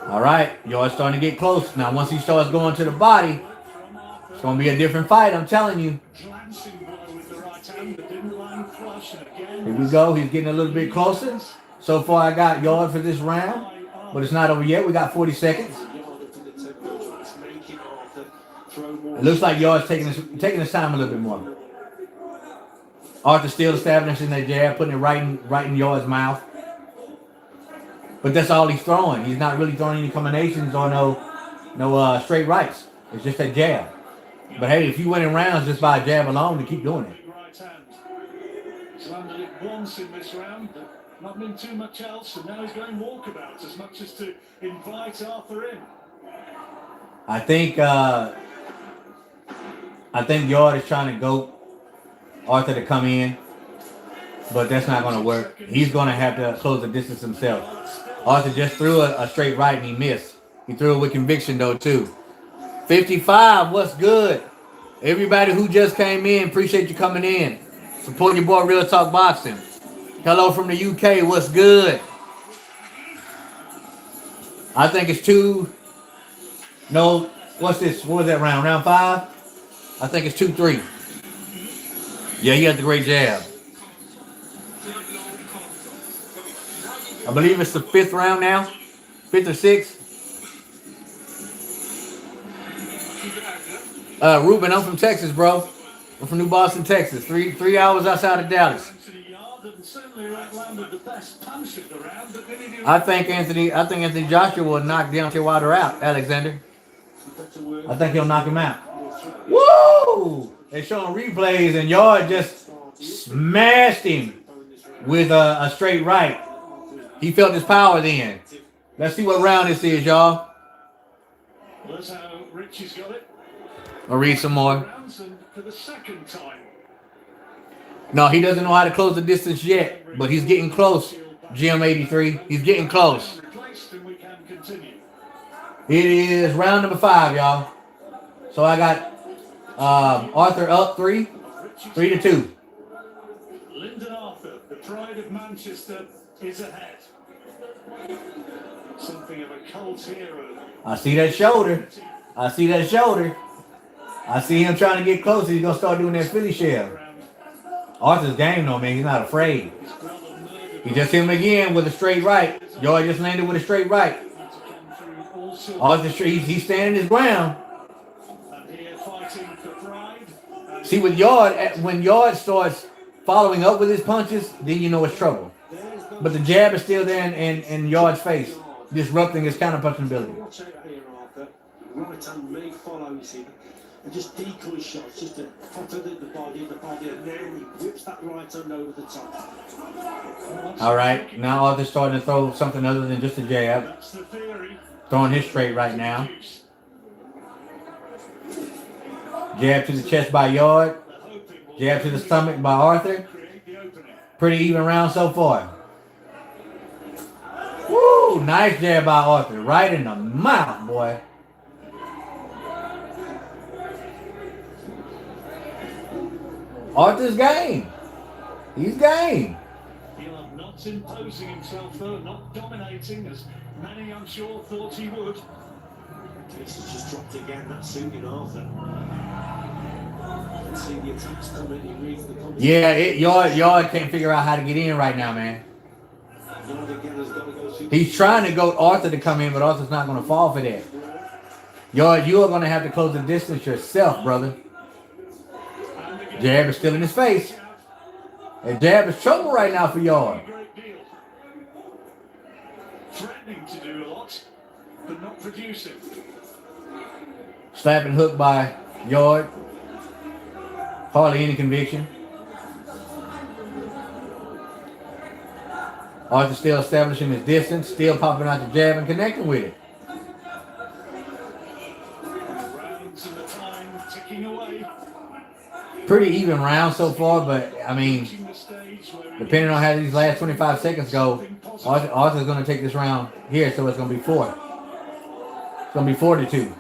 All right, Yarde's starting to get close. Now, once he starts going to the body, it's going to be a different fight, I'm telling you. Here we go. He's getting a little bit closer. So far, I got Yarde for this round, but it's not over yet. We got 40 seconds. It looks like Yarde's taking his time a little bit more. Arthur still establishing that jab, putting it right in Yarde's mouth. But that's all he's throwing. He's not really throwing any combinations or no straight rights. It's just that jab. But hey, if you win in rounds just by a jab alone, to keep doing it. He's landed it once in this round, but not been too much else, and now he's going walkabout as much as to invite Arthur in. I think Yarde is trying to go Arthur to come in, but that's not going to work. He's going to have to close the distance himself. Arthur just threw a straight right and he missed. He threw it with conviction though too. 55, what's good? Everybody who just came in, appreciate you coming in. Support your boy Real Talk Boxing. Hello from the UK, what's good? I think it's what's this? What was that round? Round 5? I think it's 2-3. Yeah, he had the great jab. I believe it's the 5th round now. 5th or 6th. Ruben, I'm from Texas, bro. I'm from New Boston, Texas. Three hours outside of Dallas. I think Anthony Joshua will knock Deontay Wilder out, Alexander. I think he'll knock him out. Woo! They're showing replays, and Yarde just smashed him with a straight right. He felt his power then. Let's see what round this is, y'all. Well, that's how Richie's got it. I'll read some more. For the second time. No, he doesn't know how to close the distance yet, but he's getting close. GM83, he's getting close. It is round number 5, y'all. So I got Arthur up 3-2. Lyndon Arthur, the pride of Manchester, is ahead. Something of a cult hero. I see that shoulder. I see him trying to get closer. He's going to start doing that Philly shell. Arthur's game, though, man. He's not afraid. He just hit him again with a straight right. Yarde just landed with a straight right. Arthur, he's standing his ground. See, with Yarde, when Yarde starts following up with his punches, then you know it's trouble. But the jab is still there in Yarde's face, disrupting his counter-punching ability. Right hand may follow, you see, and just decoy shots, just to flatter the body, and now he whips that right hand over the top. All right, now Arthur's starting to throw something other than just a jab. Throwing his straight right now. Jab to the chest by Yarde. Jab to the stomach by Arthur. Pretty even round so far. Woo! Nice jab by Arthur. Right in the mouth, boy. Arthur's game. He's game. Not imposing himself though, not dominating as many I'm sure thought he would. This has just dropped again, that's suiting Arthur. See the attacks coming, he reads the comments. Yeah, Yarde can't figure out how to get in right now, man. He's trying to go Arthur to come in, but Arthur's not going to fall for that. Yarde, you are going to have to close the distance yourself, brother. Jab is still in his face. And jab is trouble right now for Yarde. Threatening to do a lot, but not producing. Slapping hook by Yarde. Hardly any conviction. Arthur still establishing his distance, still popping out the jab and connecting with it. Rounds and the time ticking away. Pretty even round so far, but I mean, depending on how these last 25 seconds go, Arthur's going to take this round here, so it's going to be 4. It's going to be 4-2.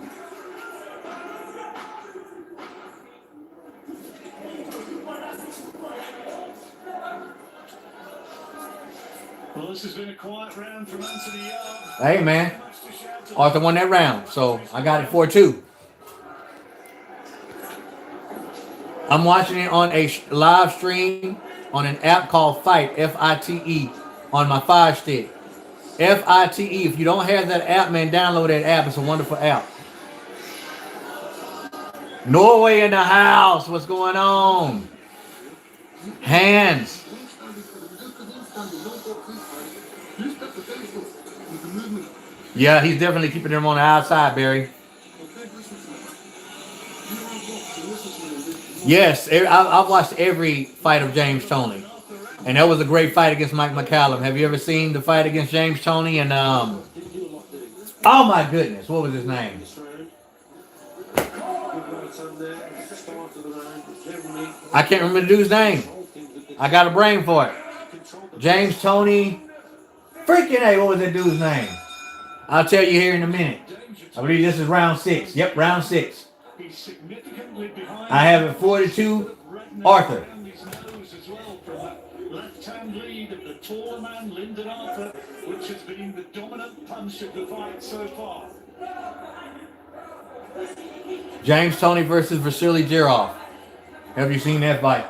been a quiet round from Anthony Yarde. Hey, man. Arthur won that round, so I got it 4-2. I'm watching it on a live stream on an app called Fight, F-I-T-E, on my Fire Stick. F-I-T-E. If you don't have that app, man, download that app. It's a wonderful app. Norway in the house. What's going on? Hands. Yeah, he's definitely keeping them on the outside, Barry. Yes, I've watched every fight of James Toney. And that was a great fight against Mike McCallum. Have you ever seen the fight against James Toney? And, oh my goodness, what was his name? I can't remember the dude's name. I got a brain for it. James Toney. Freaking A, what was that dude's name? I'll tell you here in a minute. I believe this is round 6. Yep, round 6. I have it 4-2. Arthur. Left-hand lead of the taller man, Lyndon Arthur, which has been the dominant punch of the fight so far. James Toney versus Vasily Jirov. Have you seen that fight?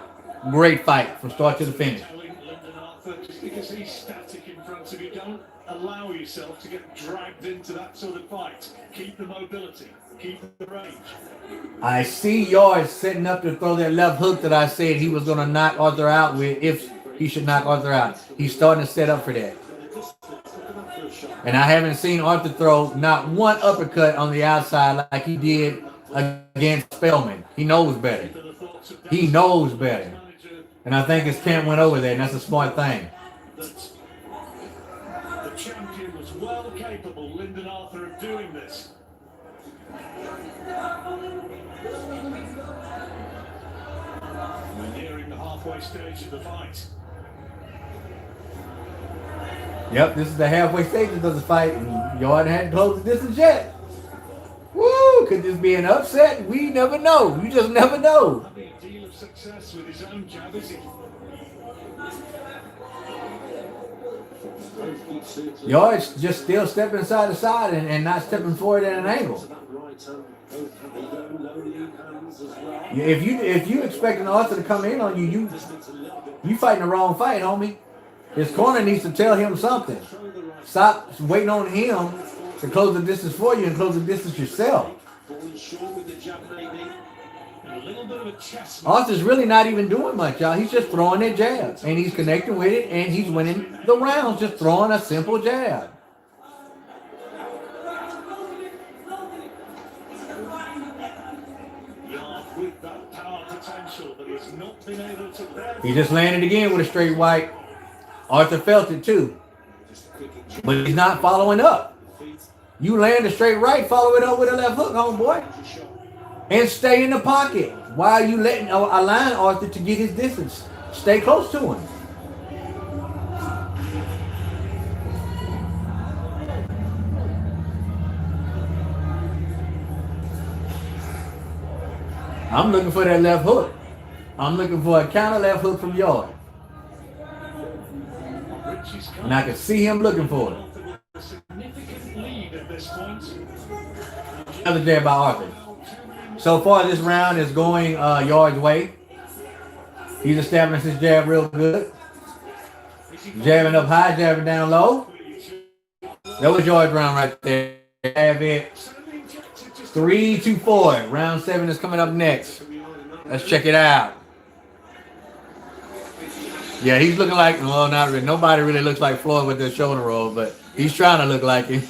Great fight from start to the finish. Lyndon Arthur, just because he's static in front of you, don't allow yourself to get dragged into that sort of fight. Keep the mobility. Keep the range. I see Yarde setting up to throw that left hook that I said he was going to knock Arthur out with if he should knock Arthur out. He's starting to set up for that. And I haven't seen Arthur throw not one uppercut on the outside like he did against Spellman. He knows better. He knows better. And I think his camp went over there, and that's a smart thing. The champion was well capable, Lyndon Arthur, of doing this. We're nearing the halfway stage of the fight. Yep, this is the halfway stage of the fight, and Yarde hadn't closed the distance yet. Woo! Could this be an upset? We never know. You just never know. Having a deal of success with his own jab, is he? Yarde's just still stepping side to side and not stepping forward at an angle. Yeah, if you expect an Arthur to come in on you fighting the wrong fight, homie. His corner needs to tell him something. Stop waiting on him to close the distance for you and close the distance yourself. Arthur's really not even doing much, y'all. He's just throwing that jab. And he's connecting with it, and he's winning the rounds just throwing a simple jab. He just landed again with a straight right. Arthur felt it too. But he's not following up. You land a straight right, follow it up with a left hook, homeboy. And stay in the pocket. Why are you allowing Arthur to get his distance? Stay close to him. I'm looking for that left hook. I'm looking for a counter left hook from Yarde. And I can see him looking for it. Another jab by Arthur. So far, this round is going Yarde's way. He's established his jab real good. Jabbing up high, jabbing down low. That was Yarde's round right there. Have it 3-4. Round 7 is coming up next. Let's check it out. Yeah, he's looking like, well, not really. Nobody really looks like Floyd with their shoulder roll, but he's trying to look like him.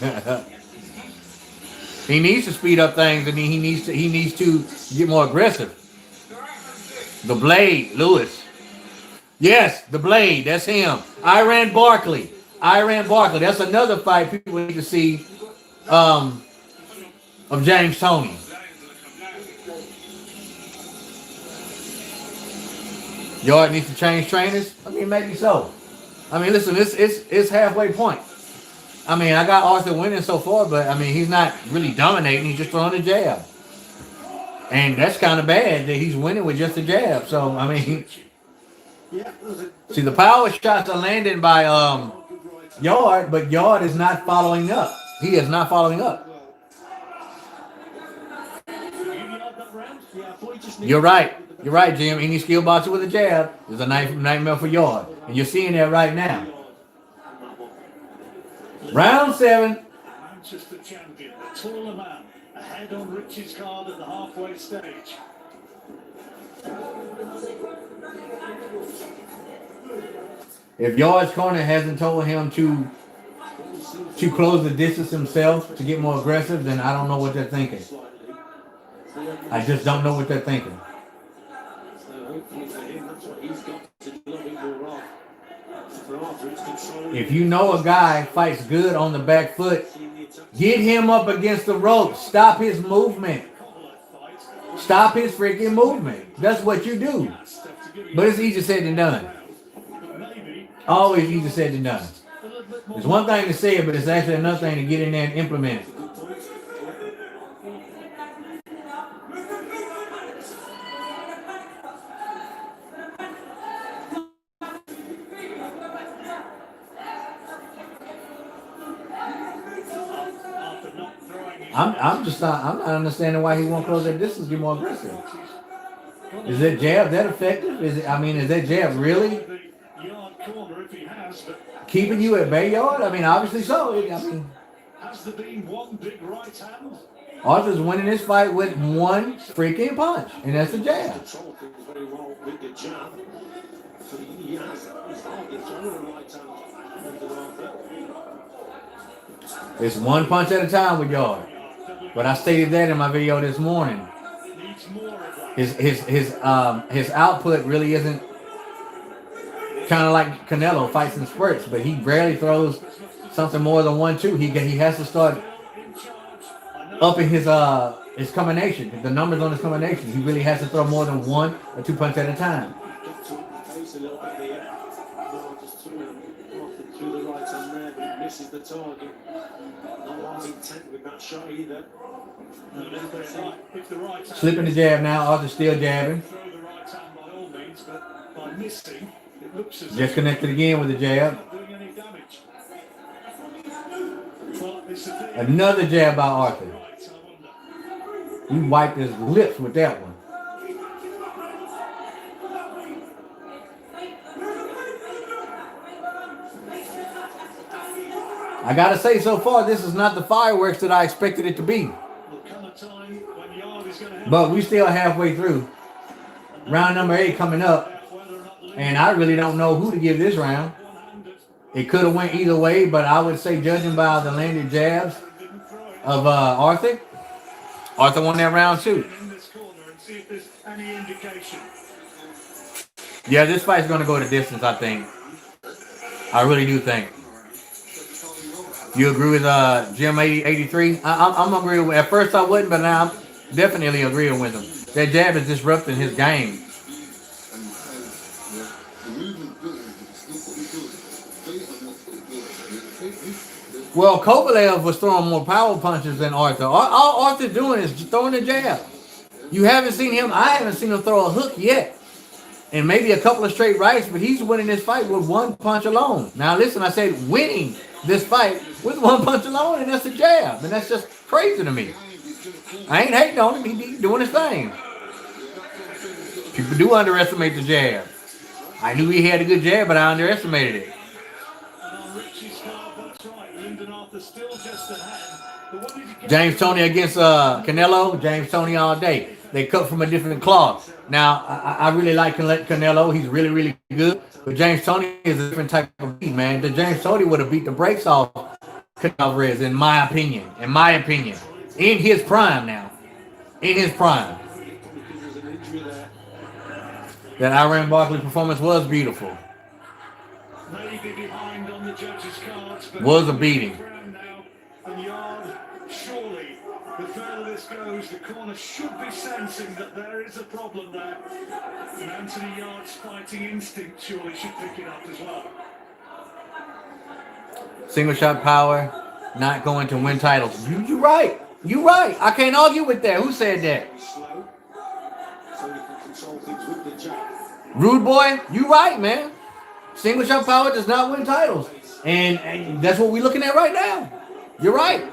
He needs to speed up things, and he needs to get more aggressive. The Blade, Lewis. Yes, the Blade, that's him. Iran Barkley. That's another fight people need to see of James Toney. Yarde needs to change trainers? I mean, maybe so. I mean, listen, it's halfway point. I mean, I got Arthur winning so far, but, I mean, he's not really dominating. He's just throwing a jab. And that's kind of bad that he's winning with just a jab. So, I mean, see, the power shots are landing by Yarde, but Yarde is not following up. He is not following up. You're right. You're right, Jim. Any skill boxer with a jab is a nightmare for Yarde. And you're seeing that right now. Round 7. Manchester champion, the taller man, ahead on Rich's card at the halfway stage. If Yarde's corner hasn't told him to close the distance himself, to get more aggressive, then I don't know what they're thinking. I just don't know what they're thinking. If you know a guy fights good on the back foot, get him up against the ropes. Stop his movement. Stop his freaking movement. That's what you do. But it's easier said than done. Always easier said than done. It's one thing to say it, but it's actually another thing to get in there and implement it. I'm not understanding why he won't close that distance, get more aggressive. Is that jab that effective? Is that jab really keeping you at bay, Yarde? I mean, obviously so. Has there been one big right hand? Arthur's winning this fight with one freaking punch, and that's the jab. It's one punch at a time with Yarde. But I stated that in my video this morning. His output really isn't kind of like Canelo fights in spurts, but he rarely throws something more than 1-2. He has to start upping his combination, the numbers on his combination. He really has to throw more than 1 or 2 punches at a time. Misses the target. Not intent with that shot either. Slipping the jab now. Arthur's still jabbing. Just connected again with the jab. Another jab by Arthur. He wiped his lips with that one. I gotta say, so far, this is not the fireworks that I expected it to be. But we still halfway through. Round number 8 coming up. And I really don't know who to give this round. It could have went either way, but I would say, judging by the landed jabs of Arthur, Arthur won that round too. Yeah, this fight's going to go the distance, I think. I really do think. You agree with Jim 83? I'm agreeing with. At first I wouldn't, but now I'm definitely agreeing with him. That jab is disrupting his game. Well, Kovalev was throwing more power punches than Arthur. All Arthur's doing is throwing a jab. You haven't seen him. I haven't seen him throw a hook yet. And maybe a couple of straight rights, but he's winning this fight with 1 punch alone. Now listen, I said winning this fight with 1 punch alone, and that's a jab. And that's just crazy to me. I ain't hating on him. He's doing his thing. People do underestimate the jab. I knew he had a good jab, but I underestimated it. James Toney against Canelo. James Toney all day. They cut from a different cloth. Now, I really like Canelo. He's really, really good. But James Toney is a different type of beat, man. The James Toney would have beat the brakes off Alvarez, in my opinion. In his prime now. In his prime. That Iran Barkley performance was beautiful. Was a beating. The further this goes, the corner should be sensing that there is a problem there. And Anthony Yarde's fighting instinct surely should pick it up as well. Single shot power, not going to win titles. You're right. You're right. I can't argue with that. Who said that? Rude boy, you right, man. Single shot power does not win titles. And that's what we're looking at right now. You're right.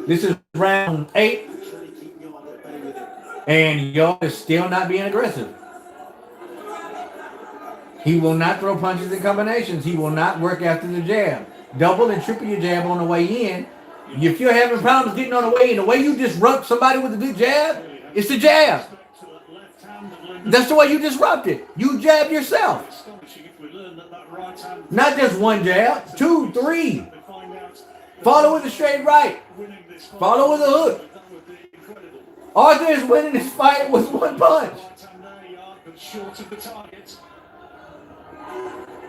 This is round 8. And Yarde is still not being aggressive. He will not throw punches and combinations. He will not work after the jab. Double and triple your jab on the way in. If you're having problems getting on the way in, the way you disrupt somebody with a good jab, it's the jab. That's the way you disrupt it. You jab yourself. Not just one jab, 2, 3. Follow with a straight right. Follow with a hook. Arthur is winning this fight with one punch.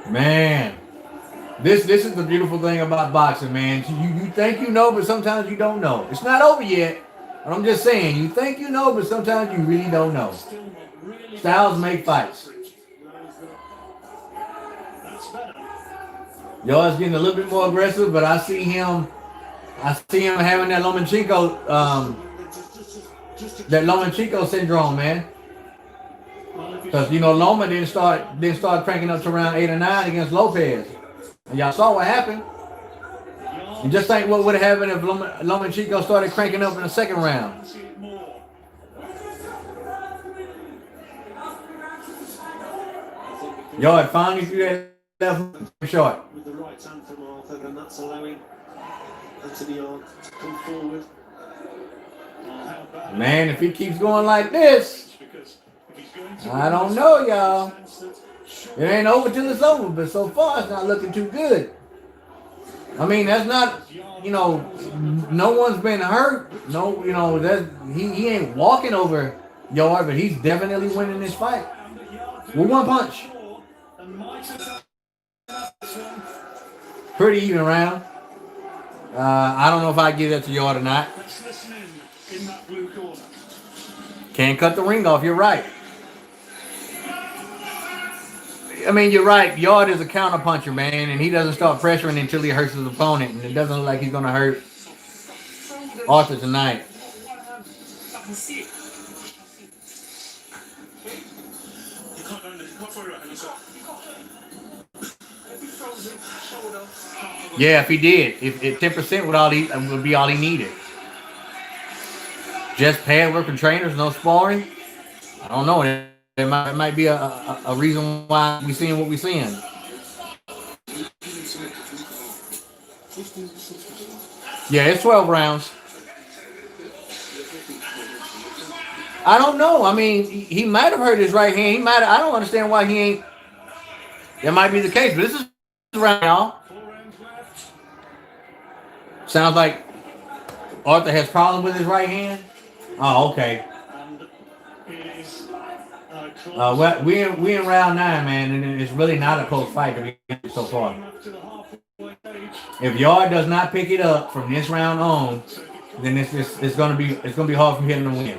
Man, this is the beautiful thing about boxing, man. You think you know, but sometimes you don't know. It's not over yet. But I'm just saying, you think you know, but sometimes you really don't know. Styles make fights. Yarde's getting a little bit more aggressive, but I see him having that Lomachenko syndrome, man. Because Loma didn't start cranking up to around 8 or 9 against Lopez. And y'all saw what happened. You just think what would have happened if Lomachenko started cranking up in the second round. Yarde finally threw that left short. With the right hand from Arthur, and that's allowing Anthony Yarde to come forward. Man, if he keeps going like this, I don't know, y'all. It ain't over till it's over, but so far it's not looking too good. I mean, that's not, no one's been hurt. No, he ain't walking over Yarde, but he's definitely winning this fight with one punch. Pretty even round. I don't know if I give that to Yarde or not. Can't cut the ring off. You're right. I mean, you're right. Yarde is a counter puncher, man, and he doesn't start pressuring until he hurts his opponent, and it doesn't look like he's going to hurt Arthur tonight. Yeah, if he did, if 10% would be all he needed. Just pad work and trainers, no sparring. I don't know. It might be a reason why we're seeing what we're seeing. Yeah, it's 12 rounds. I don't know. I mean, he might have hurt his right hand. I don't understand why he ain't. That might be the case, but this is round, y'all. Sounds like Arthur has problems with his right hand. Oh, okay. We in round 9, man, and it's really not a close fight to be so far. If Yarde does not pick it up from this round on, then it's gonna be hard for him to win.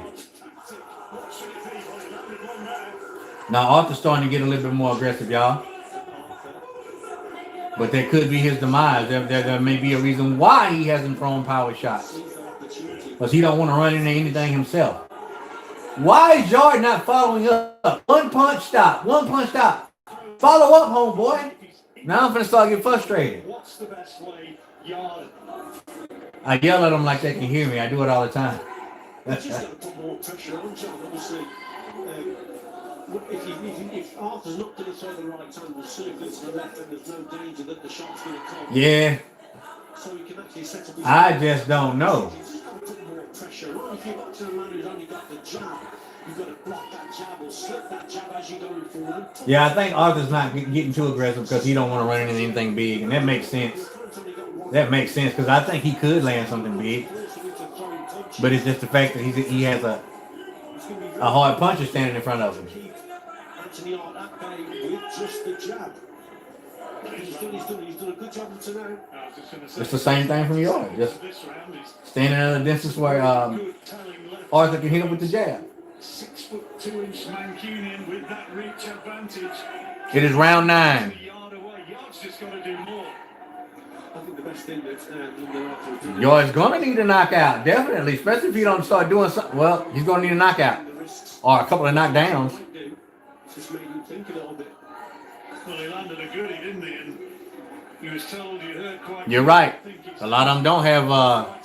Now Arthur's starting to get a little bit more aggressive, y'all. But that could be his demise. There may be a reason why he hasn't thrown power shots. Because he don't want to run into anything himself. Why is Yarde not following up? One punch stop. One punch stop. Follow up, homeboy. Now I'm going to start getting frustrated. What's the best way, Yarde? I yell at them like they can hear me. I do it all the time. Just got to put more pressure on John, obviously. If Arthur's not going to throw the right hand, we'll circle to the left, and there's no danger that the shot's going to come. Yeah. So he can actually set up his I just don't know. He's just got to put more pressure on. If you're watching a man who's only got the jab, you've got to block that jab or slip that jab as you're going forward. Yeah, I think Arthur's not getting too aggressive because he don't want to run into anything big, and that makes sense. That makes sense because I think he could land something big, but it's just the fact that he has a hard puncher standing in front of him. Anthony Yarde that bay with just the jab. He's done a good job until now. It's the same thing from Yarde. Just standing at a distance where Arthur can hit him with the jab. 6'2" Mancunian with that reach advantage. It is round 9. Yarde's just got to do more. I think the best thing that Yarde's going to need a knockout, definitely, especially if he don't start doing something. Well, he's going to need a knockout or a couple of knockdowns. Just made him think a little bit. Well, he landed a goodie, didn't he? And he was told you heard quite. You're right. A lot of them don't have a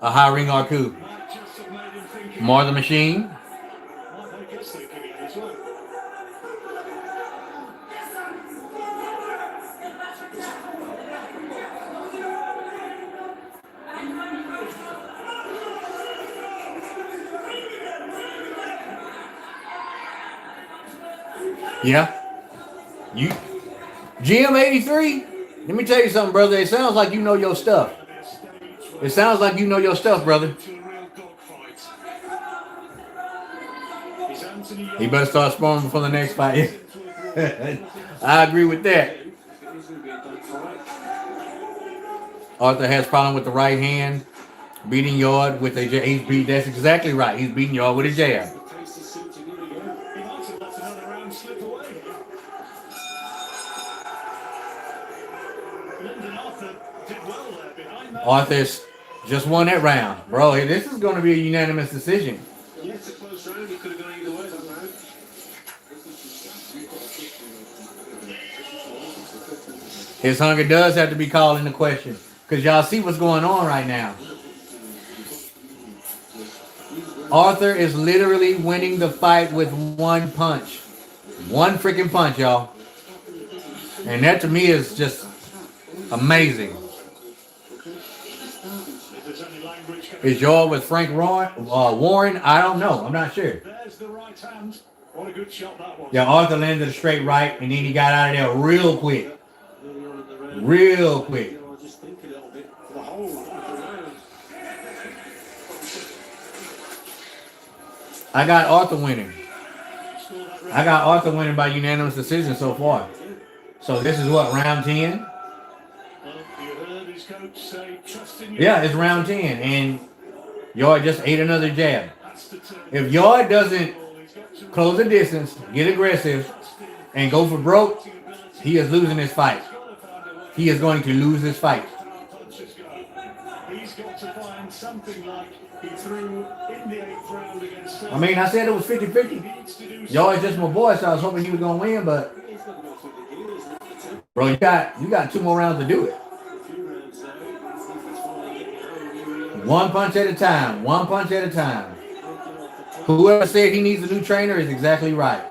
high ring or coup. Might just have made him think. More the machine. Might make us think again as well. Yeah. You GM83, let me tell you something, brother. It sounds like you know your stuff. It sounds like you know your stuff, brother. To a real dogfight. Is Anthony Yarde He better start sparring before the next fight. I agree with that. It is going to be a dogfight. Arthur has problem with the right hand, beating Yarde with a jab. He's beat. That's exactly right. He's beating Yarde with a jab. The pace is suiting him again. He might have let another round slip away. Lyndon Arthur did well there behind that. Arthur's just won that round, bro. This is going to be a unanimous decision. Yeah, it's a close round. It could have gone either way, that round. His hunger does have to be called into question, because y'all see what's going on right now. Arthur is literally winning the fight with one punch. One freaking punch, y'all. And that to me is just amazing. If there's any language coming, Is Yarde with Frank Warren? I don't know. I'm not sure. there's the right hand. What a good shot that was. Yeah, Arthur landed a straight right, and then he got out of there real quick. Early on in the round. Real quick. You know, I just think a little bit for the whole of the round. I got Arthur winning. Score that round. I got Arthur winning by unanimous decision so far. So this is what, round 10? Well, you heard his coach say, trust in you. Yeah, it's round 10, and Yarde just ate another jab. That's the turn. If Yarde doesn't He's got to close the distance, get aggressive, and go for broke, he is losing this fight. He is going to lose this fight. punches go. He's got to find something like he threw in the 8th round against I mean, I said it was 50-50. needs to do Yarde's just my boy, so I was hoping he was going to win, but He's got to go through the gears. bro, you got 2 more rounds to do it. A few rounds now. See if it's finally getting home. One punch at a time. One punch at a time. Whoever said he needs a new trainer is exactly right.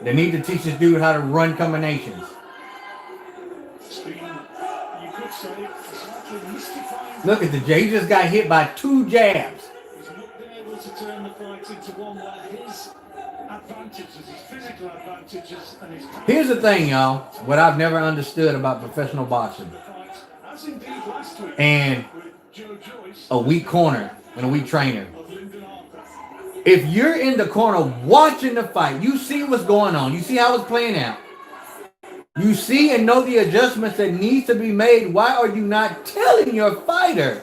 They need to teach this dude how to run combinations. It's been, you could say, slightly mystifying. Look at the J. He just got hit by 2 jabs. He's not been able to turn the fight into one where his advantages, his physical advantages, and his Here's the thing, y'all. What I've never understood about professional boxing. fight, as indeed last week And with Joe Joyce a weak corner and a weak trainer. of Lyndon Arthur. If you're in the corner watching the fight, you see what's going on. You see how it's playing out. You see and know the adjustments that need to be made. Why are you not telling your fighter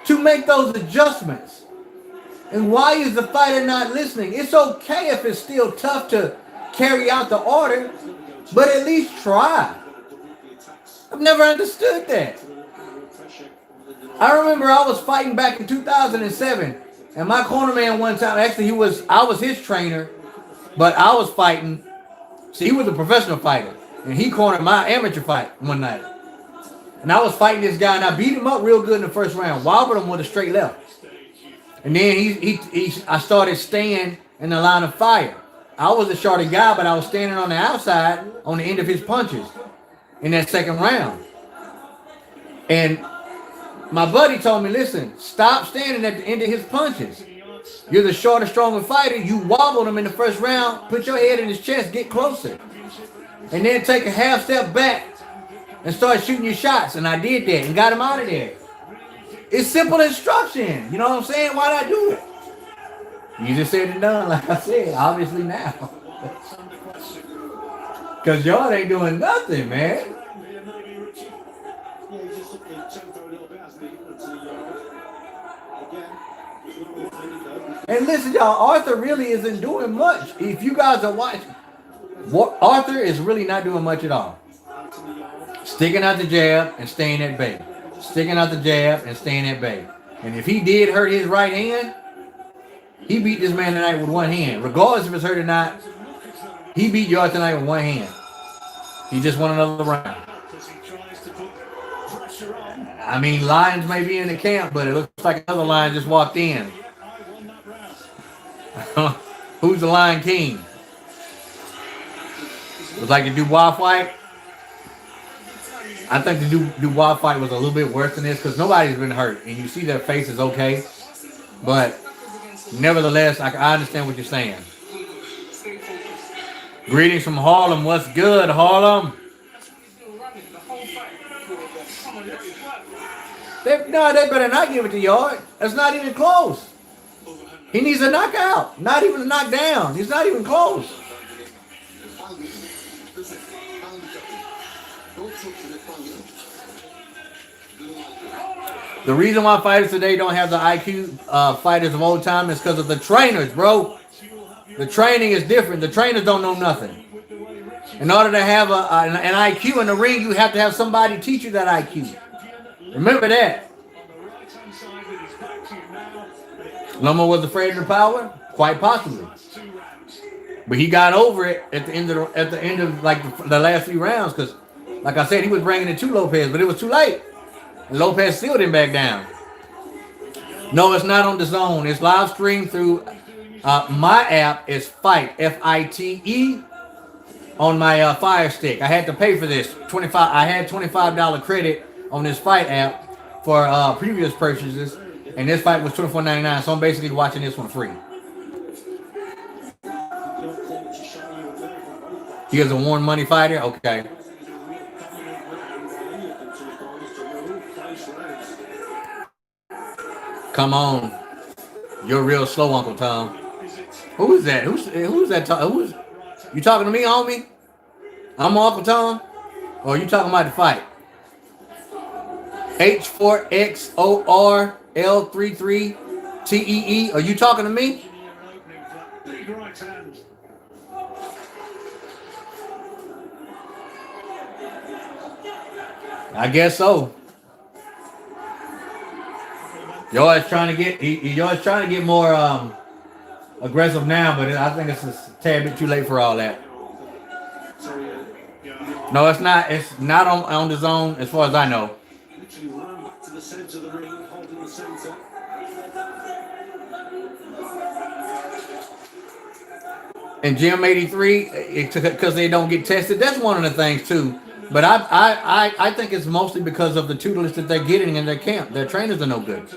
to make those adjustments? And why is the fighter not listening? It's okay if it's still tough to carry out the order, but at least try. I've never understood that. I remember I was fighting back in 2007, and my cornerman one time, actually I was his trainer, but I was fighting. See, he was a professional fighter, and he cornered my amateur fight one night. And I was fighting this guy, and I beat him up real good in the first round, wobbled him with a straight left. And then I started staying in the line of fire. I was a shorter guy, but I was standing on the outside on the end of his punches in that second round. And my buddy told me, listen, stop standing at the end of his punches. You're the shorter, stronger fighter. You wobbled him in the first round. Put your head in his chest. Get closer. And then take a half step back and start shooting your shots. And I did that and got him out of there. It's simple instruction. You know what I'm saying? Why not do it? Easier said than done, like I said, obviously now. Because y'all ain't doing nothing, man. Yeah, he's just up the tempo a little bit, hasn't he? Again. And listen, y'all, Arthur really isn't doing much. If you guys are watching, Arthur is really not doing much at all. Sticking out the jab and staying at bay. Sticking out the jab and staying at bay. And if he did hurt his right hand, He beat this man tonight with one hand. Regardless if it's hurt or not, he beat Yarde tonight with one hand. He just won another round. I mean, lions may be in the camp, but it looks like another lion just walked in. Who's the Lion King? Was like the Dubois fight. I think the Dubois fight was a little bit worse than this because nobody's been hurt, and you see their face is okay. But nevertheless, I understand what you're saying. Greetings from Harlem. What's good, Harlem? They better not give it to Yarde. That's not even close. He needs a knockout, not even a knockdown. He's not even close. The reason why fighters today don't have the IQ fighters of old time is because of the trainers, bro. The training is different. The trainers don't know nothing. In order to have an IQ in the ring, you have to have somebody teach you that IQ. Remember that. Loma was afraid of the power? Quite possibly. But he got over it at the end of like the last few rounds because, like I said, he was bringing it to Lopez, but it was too late. And Lopez still didn't back down. No, it's not on the zone. It's live streamed through my app. It's Fight, F-I-T-E, on my Fire Stick. I had to pay for this. I had $25 credit on this Fight app for previous purchases, and this fight was $24.99. So I'm basically watching this one free. He is a Warren Money fighter? Okay. Come on. You're real slow, Uncle Tom. Who is that? Who's that? You talking to me, homie? I'm Uncle Tom? Or are you talking about the fight? H4XORL33TEE. Are you talking to me? I guess so. Yarde's trying to get more aggressive now, but I think it's a tad bit too late for all that. No, it's not. It's not on the zone as far as I know. And Gym 83, because they don't get tested. That's one of the things too. But I think it's mostly because of the tutelage that they're getting in their camp. Their trainers are no good.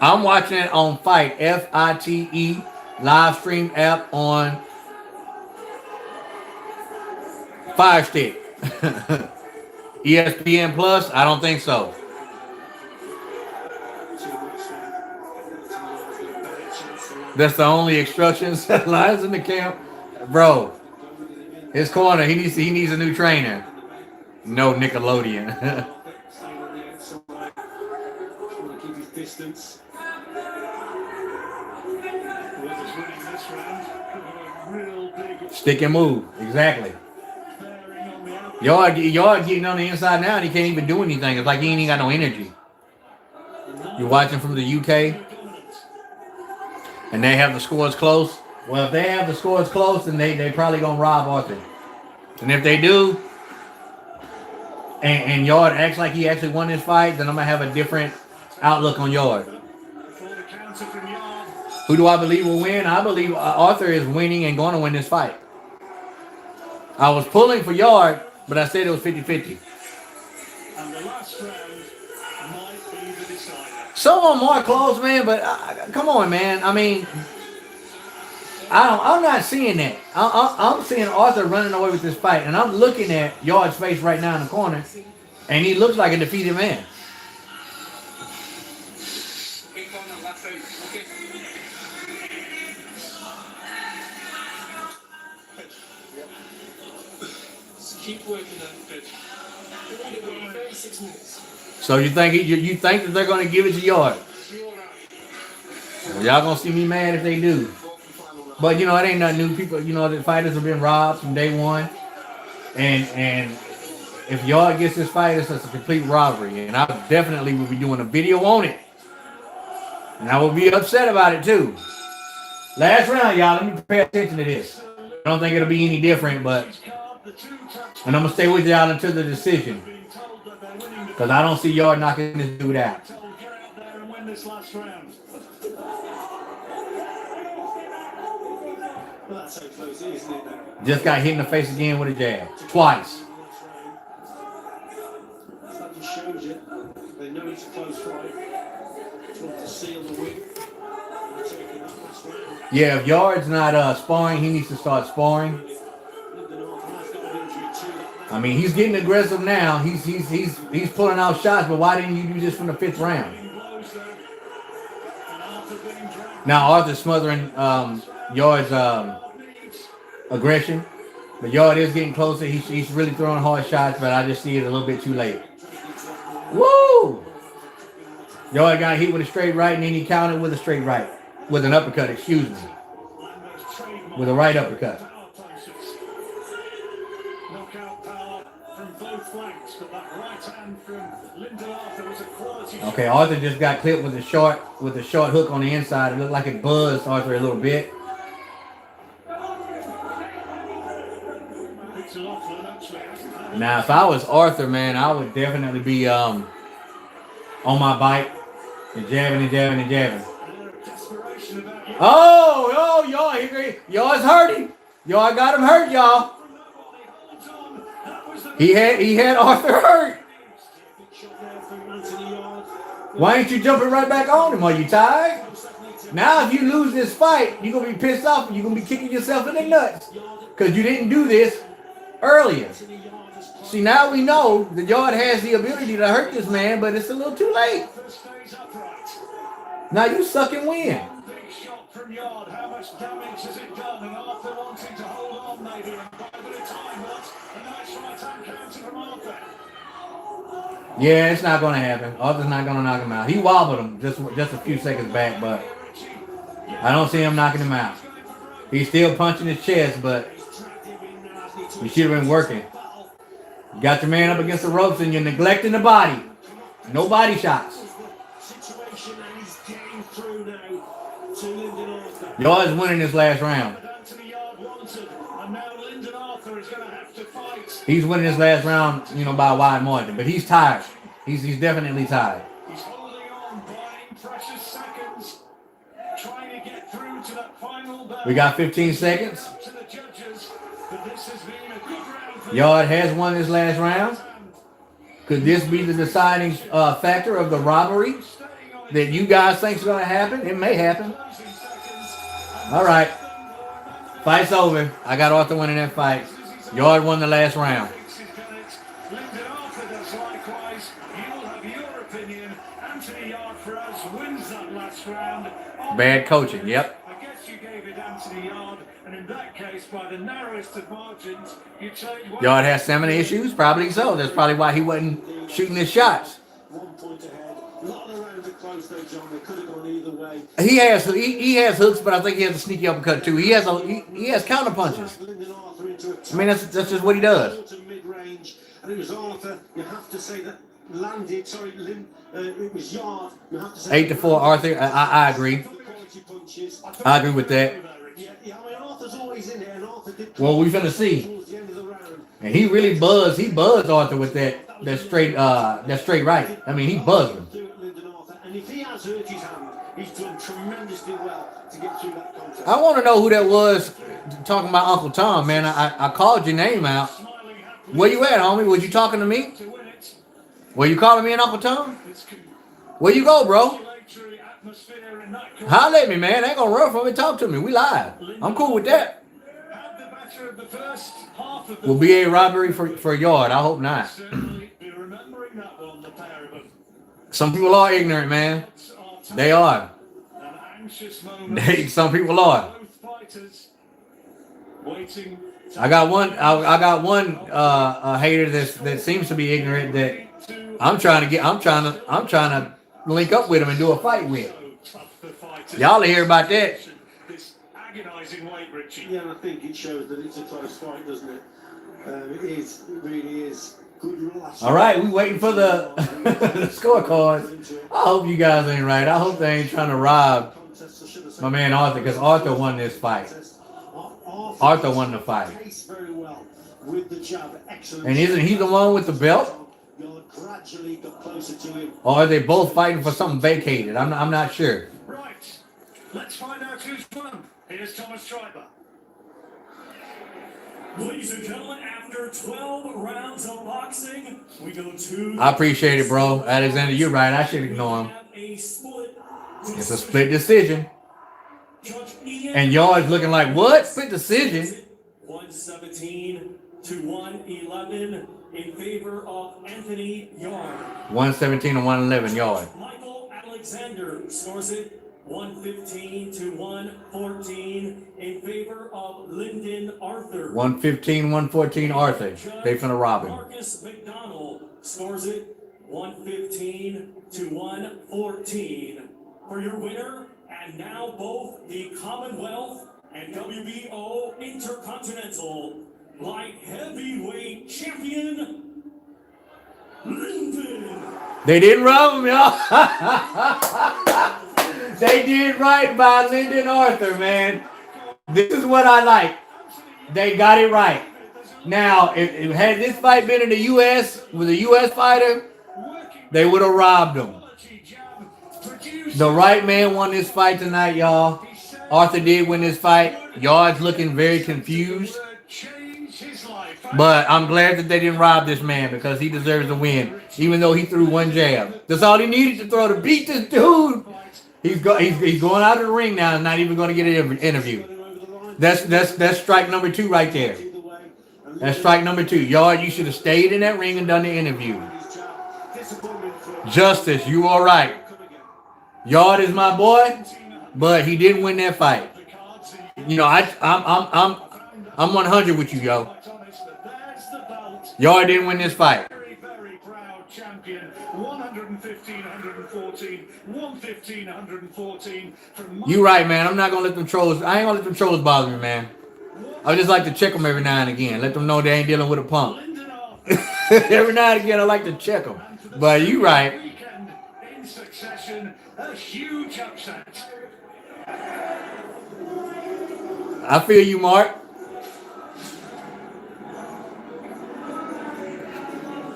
I'm watching it on Fight, F-I-T-E, live stream app on Fire Stick. ESPN Plus, I don't think so. That's the only instructions that lies in the camp. Bro, his corner, he needs a new trainer. No Nickelodeon. Stick and move. Exactly. Yarde getting on the inside now and he can't even do anything. It's like he ain't even got no energy. You're watching from the UK? And they have the scores close. Well, if they have the scores close, then they probably gonna rob Arthur. And if they do, and Yarde acts like he actually won this fight, then I'm gonna have a different outlook on Yarde. Who do I believe will win? I believe Arthur is winning and going to win this fight. I was pulling for Yarde, but I said it was 50-50. And the last round might be the decider. Some of them are close, man, but come on, man. I mean, I'm not seeing that. I'm seeing Arthur running away with this fight, and I'm looking at Yarde's face right now in the corner, and he looks like a defeated man. Keep working that pitch. 36 minutes. So you think that they're going to give it to Yarde? Well, y'all gonna see me mad if they do. But you know, it ain't nothing new. People, you know, the fighters have been robbed from day one, and if Yarde gets this fight, it's a complete robbery, and I definitely will be doing a video on it, and I will be upset about it too. Last round, y'all. Let me pay attention to this. I don't think it'll be any different, but and I'm gonna stay with y'all until the decision, because I don't see Yarde knocking this dude out. Just got hit in the face again with a jab. Twice. That just shows you. They know it's a close fight. Just want to seal the win. Yeah, if Yarde's not sparring, he needs to start sparring. I mean, he's getting aggressive now. He's pulling out shots, but why didn't you do this from the 5th round? Now Arthur's smothering Yarde's aggression, but Yarde is getting closer. He's really throwing hard shots, but I just see it a little bit too late. Woo! Yarde got hit with a straight right, and then he countered with a straight right. With an uppercut, excuse me. With a right uppercut. Okay, Arthur just got clipped with a short hook on the inside. It looked like it buzzed Arthur a little bit. Now, if I was Arthur, man, I would definitely be on my bike and jabbing and jabbing and jabbing. Oh, y'all's hurting. Y'all got him hurt, y'all. He had Arthur hurt. Why ain't you jumping right back on him? Are you tired? Now, if you lose this fight, you're going to be pissed off and you're going to be kicking yourself in the nuts because you didn't do this earlier. See, now we know that Yarde has the ability to hurt this man, but it's a little too late. Now you suck and win. From Yarde, how much damage has it done? And Arthur wanting to hold on maybe and buy a bit of time, but a nice right hand counter from Arthur. Yeah, it's not going to happen. Arthur's not going to knock him out. He wobbled him just a few seconds back, but I don't see him knocking him out. He's still punching his chest, but he should have been working. You got your man up against the ropes and you're neglecting the body. No body shots. Yarde's winning this last round. He's winning this last round, by a wide margin, but he's tired. He's definitely tired. He's holding on, buying precious seconds, trying to get through to that final bell. We got 15 seconds. Yarde has won this last round. Could this be the deciding factor of the robbery that you guys think is going to happen? It may happen. All right. Fight's over. I got Arthur winning that fight. Yarde won the last round. Bad coaching, yep. I guess you gave it Anthony Yarde, and in that case, by the narrowest of margins, you take Yarde has stamina issues? Probably so. That's probably why he wasn't shooting his shots. 1 point ahead. A lot of rounds are close though, John. They could have gone either way. He has hooks, but I think he has a sneaky uppercut too. He has counter punches. I mean, that's just what he does. And it was Arthur. You have to say that landed. Sorry, it was Yarde. You have to say 8-4 Arthur. I agree. I agree with that. Yeah, I mean, Arthur's always in there, and Arthur did. Well, we're gonna see. And he really buzzed. He buzzed Arthur with that straight right. I mean, he buzzed him. And if he has hurt his hand, he's done tremendously well to get through that contest. I want to know who that was talking about Uncle Tom, man. I called your name out. Where you at, homie? Was you talking to me? Were you calling me an Uncle Tom? Where you go, bro? Holler at me, man. Ain't gonna run from me. Talk to me. We live. I'm cool with that. Will be a robbery for Yarde. I hope not. Some people are ignorant, man. They are. Some people are. I got one hater that seems to be ignorant that I'm trying to link up with him and do a fight with. Y'all hear about that? Yeah, and I think it shows that it's a close fight, doesn't it? It really is. All right, we waiting for the, the scorecards. I hope you guys ain't right. I hope they ain't trying to rob my man Arthur, because Arthur won this fight. Arthur won the fight. And isn't he the one with the belt? Or are they both fighting for something vacated? I'm not sure. Right. Let's find out who's won. Here's Thomas Schreiber. Ladies and gentlemen, after 12 rounds of boxing, we go to... I appreciate it, bro. Alexander, you're right. I should ignore him. It's a split decision. And Yarde's looking like, what? Split decision? 117 to 111 in favor of Anthony Yarde. 117 to 111 Yarde. Michael Alexander scores it 115 to 114 in favor of Lyndon Arthur. 115, 114 Arthur. They finna rob him. Marcus McDonald scores it 115 to 114 for your winner, and now both the Commonwealth and WBO Intercontinental Light Heavyweight Champion, Lyndon. They didn't rob him, y'all. They did right by Lyndon Arthur, man. This is what I like. They got it right. Now, if had this fight been in the U.S. with a U.S. fighter, they would have robbed him. The right man won this fight tonight, y'all. Arthur did win this fight. Yarde's looking very confused. But I'm glad that they didn't rob this man, because he deserves to win, even though he threw one jab. That's all he needed to throw to beat this dude. He's going out of the ring now and not even going to get an interview. That's strike number 2 right there. That's strike number 2. Yarde, you should have stayed in that ring and done the interview. Justice, you all right. Yarde is my boy, but he didn't win that fight. You know, I'm 100 with you, yo. Yarde didn't win this fight. Very, very proud champion. 115, 114, 115, 114. You right, man. I'm not gonna let them trolls. I ain't gonna let them trolls bother me, man. I just like to check them every now and again. Let them know they ain't dealing with a punk. Every now and again, I like to check them. But you right. Weekend in succession, a huge upset. I feel you, Mark.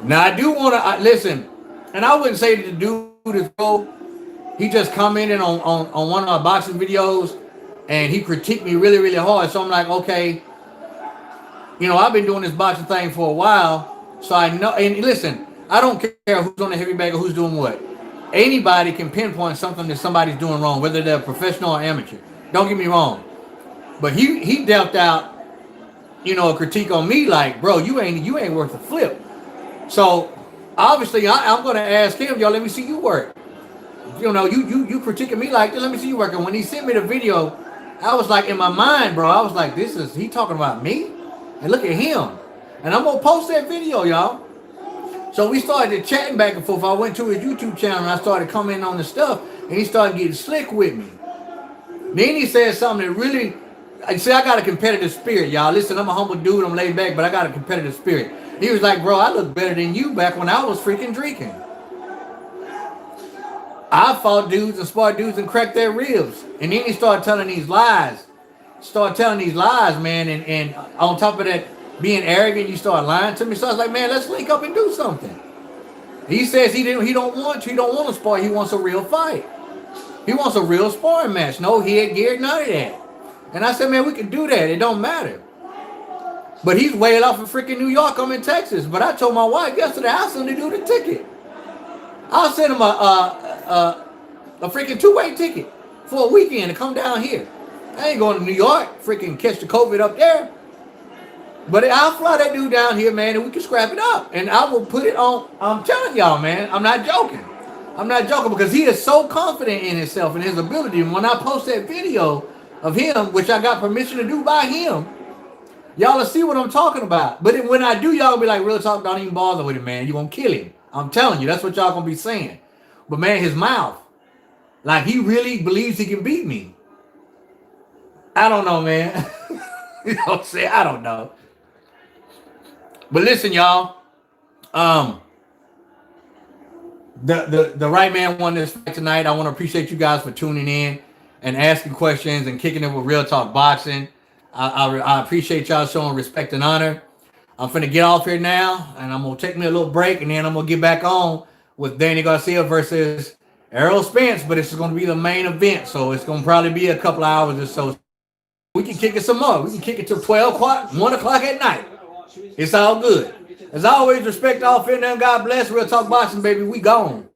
Now, I do want to listen, and I wouldn't say that the dude is pro. He just commented on one of our boxing videos, and he critiqued me really, really hard. So I'm like, okay, you know, I've been doing this boxing thing for a while, so I know. And listen, I don't care who's on the heavy bag or who's doing what. Anybody can pinpoint something that somebody's doing wrong, whether they're professional or amateur. Don't get me wrong. But he dealt out, you know, a critique on me like, bro, you ain't worth a flip. So obviously I'm gonna ask him, yo, let me see you work. You know, you critiquing me like this, let me see you work. And when he sent me the video, I was like, in my mind, bro, I was like, he talking about me? And look at him. And I'm gonna post that video, y'all. So we started chatting back and forth. I went to his YouTube channel and I started commenting on the stuff, and he started getting slick with me. Then he said something that really, I got a competitive spirit, y'all. Listen, I'm a humble dude, I'm laid back, but I got a competitive spirit. He was like, bro, I look better than you back when I was freaking drinking. I fought dudes and sparred dudes and cracked their ribs. And then he started telling these lies. Man. And on top of that, being arrogant, you start lying to me. So I was like, man, let's link up and do something. He says he don't want to spar. He wants a real fight. He wants a real sparring match. No headgear, none of that. And I said, man, we can do that. It don't matter. But he's way off in freaking New York. I'm in Texas. But I told my wife yesterday, I'll send him to do the ticket. I'll send him a freaking two-way ticket for a weekend to come down here. I ain't going to New York, freaking catch the COVID up there. But I'll fly that dude down here, man, and we can scrap it up. And I will put it on. I'm telling y'all, man, I'm not joking. I'm not joking, because he is so confident in himself and his ability. And when I post that video of him, which I got permission to do by him, y'all will see what I'm talking about. But when I do, y'all will be like, real talk, don't even bother with him, man. You're going to kill him. I'm telling you, that's what y'all going to be saying. But, man, his mouth, like he really believes he can beat me. I don't know, man. You know what I'm saying? I don't know. But listen, y'all. The right man won this fight tonight. I want to appreciate you guys for tuning in and asking questions and kicking it with Real Talk Boxing. I appreciate y'all showing respect and honor. I'm finna get off here now, and I'm gonna take me a little break, and then I'm gonna get back on with Danny Garcia versus Errol Spence. But it's gonna be the main event, so it's gonna probably be a couple of hours or so. We can kick it some more. We can kick it till 12 o'clock, 1 o'clock at night. It's all good. As always, respect all fair and God bless. Real Talk Boxing, baby. We gone.